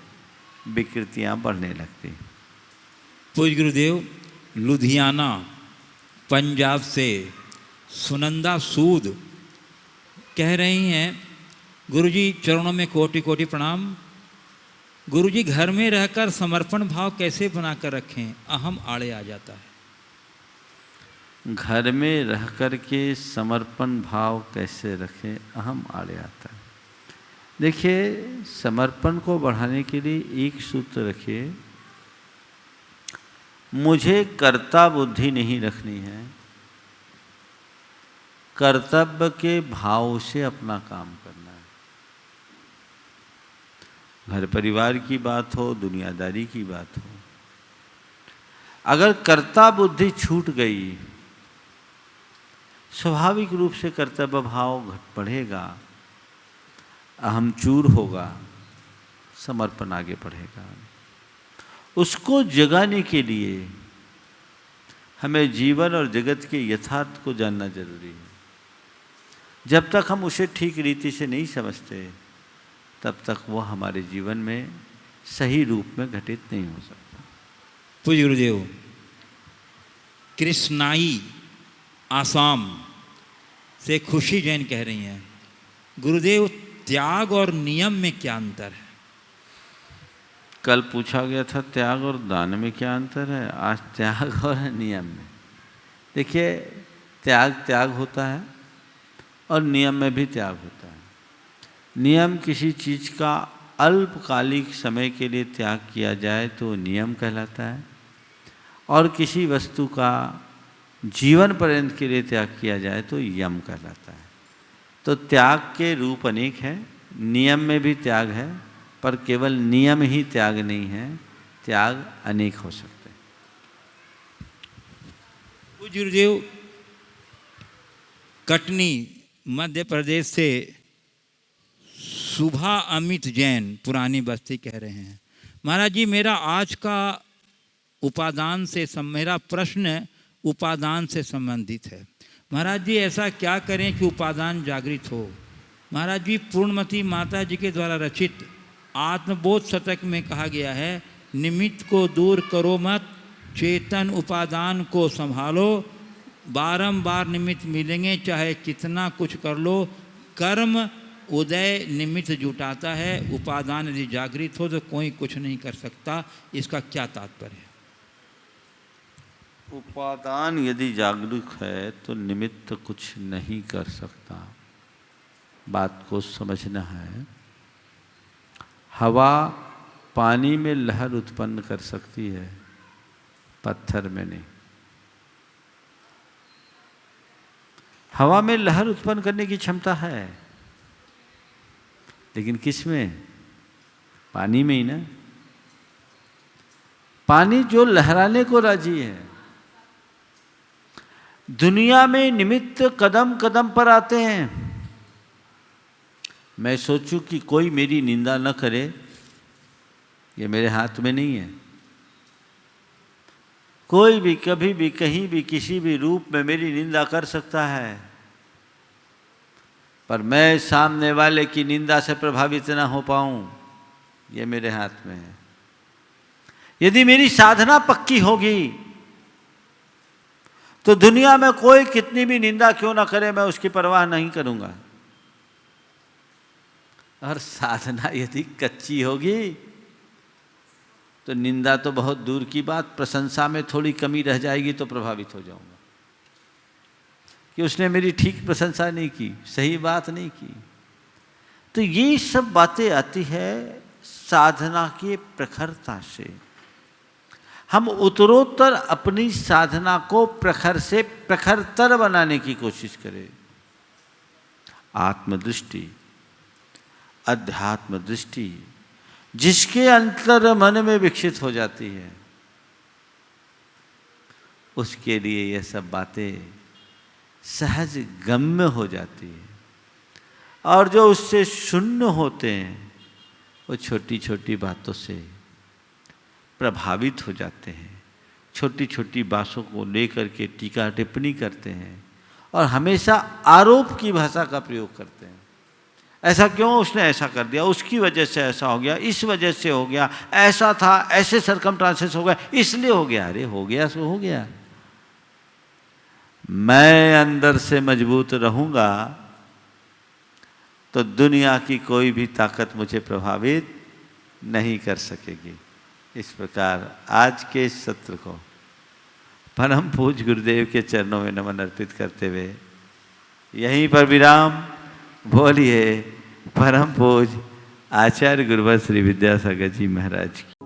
विकृतियाँ बढ़ने लगती हैं। पूज्य गुरुदेव, लुधियाना पंजाब से सुनंदा सूद कह रही हैं, गुरुजी चरणों में कोटि कोटि प्रणाम। गुरुजी, घर में रहकर समर्पण भाव कैसे बनाकर रखें? अहम आड़े आ जाता है। घर में रह कर के समर्पण भाव कैसे रखें? अहम आड़े आता है। देखिए, समर्पण को बढ़ाने के लिए एक सूत्र रखिए, मुझे कर्ता बुद्धि नहीं रखनी है, कर्तव्य के भाव से अपना काम करना है। घर परिवार की बात हो, दुनियादारी की बात हो, अगर कर्ता बुद्धि छूट गई, स्वाभाविक रूप से कर्तव्य भाव घट बढ़ेगा, अहम चूर होगा, समर्पण आगे बढ़ेगा। उसको जगाने के लिए हमें जीवन और जगत के यथार्थ को जानना जरूरी है। जब तक हम उसे ठीक रीति से नहीं समझते, तब तक वो हमारे जीवन में सही रूप में घटित नहीं हो सकता। पूज्य गुरुदेव, कृष्णाई आसाम से खुशी जैन कह रही हैं, गुरुदेव त्याग और नियम में क्या अंतर है? कल पूछा गया था त्याग और दान में क्या अंतर है, आज त्याग और नियम में। देखिए, त्याग त्याग होता है और नियम में भी त्याग होता है। नियम किसी चीज़ का अल्पकालिक समय के लिए त्याग किया जाए तो नियम कहलाता है, और किसी वस्तु का जीवन पर्यंत के लिए त्याग किया जाए तो यम कहलाता है। तो त्याग के रूप अनेक हैं, नियम में भी त्याग है, पर केवल नियम ही त्याग नहीं है, त्याग अनेक हो सकते हैं। पूज्य गुरुदेव, कटनी मध्य प्रदेश से सुभा अमित जैन पुरानी बस्ती कह रहे हैं, महाराज जी, मेरा आज का मेरा प्रश्न उपादान से संबंधित है। महाराज जी, ऐसा क्या करें कि उपादान जागृत हो? महाराज जी, पूर्णमती माता जी के द्वारा रचित आत्मबोध शतक में कहा गया है, निमित्त को दूर करो मत, चेतन उपादान को संभालो, बारंबार निमित्त मिलेंगे चाहे कितना कुछ कर लो, कर्म उदय निमित्त जुटाता है, उपादान यदि जागृत हो तो कोई कुछ नहीं कर सकता। इसका क्या तात्पर्य है? उपादान यदि जागरूक है तो निमित्त कुछ नहीं कर सकता। बात को समझना है। हवा पानी में लहर उत्पन्न कर सकती है, पत्थर में नहीं। हवा में लहर उत्पन्न करने की क्षमता है, लेकिन किस में? पानी में ही ना। पानी जो लहराने को राजी है। दुनिया में निमित्त कदम कदम पर आते हैं। मैं सोचूं कि कोई मेरी निंदा न करे, ये मेरे हाथ में नहीं है। कोई भी कभी भी कहीं भी किसी भी रूप में मेरी निंदा कर सकता है, पर मैं सामने वाले की निंदा से प्रभावित न हो पाऊं, ये मेरे हाथ में है। यदि मेरी साधना पक्की होगी तो दुनिया में कोई कितनी भी निंदा क्यों ना करे, मैं उसकी परवाह नहीं करूंगा। और साधना यदि कच्ची होगी तो निंदा तो बहुत दूर की बात, प्रशंसा में थोड़ी कमी रह जाएगी तो प्रभावित हो जाऊंगा कि उसने मेरी ठीक प्रशंसा नहीं की, सही बात नहीं की। तो ये सब बातें आती है साधना की प्रखरता से। हम उत्तरोत्तर अपनी साधना को प्रखर से प्रखरतर बनाने की कोशिश करें। आत्मदृष्टि, अध्यात्म दृष्टि जिसके अंतर मन में विकसित हो जाती है, उसके लिए यह सब बातें सहज गम्य हो जाती है। और जो उससे शून्य होते हैं, वो छोटी छोटी बातों से प्रभावित हो जाते हैं, छोटी छोटी बातों को लेकर के टीका टिप्पणी करते हैं और हमेशा आरोप की भाषा का प्रयोग करते हैं। ऐसा क्यों उसने ऐसा कर दिया, उसकी वजह से ऐसा हो गया, इस वजह से हो गया, ऐसा था, ऐसे सरकमस्टांसेस हो गया, इसलिए हो गया। अरे हो गया सो हो गया। मैं अंदर से मजबूत रहूंगा तो दुनिया की कोई भी ताकत मुझे प्रभावित नहीं कर सकेगी। इस प्रकार आज के इस सत्र को परम पूज्य गुरुदेव के चरणों में नमन अर्पित करते हुए यहीं पर विराम। बोलिए परम पूज्य आचार्य गुरुवर श्री विद्यासागर जी महाराज की।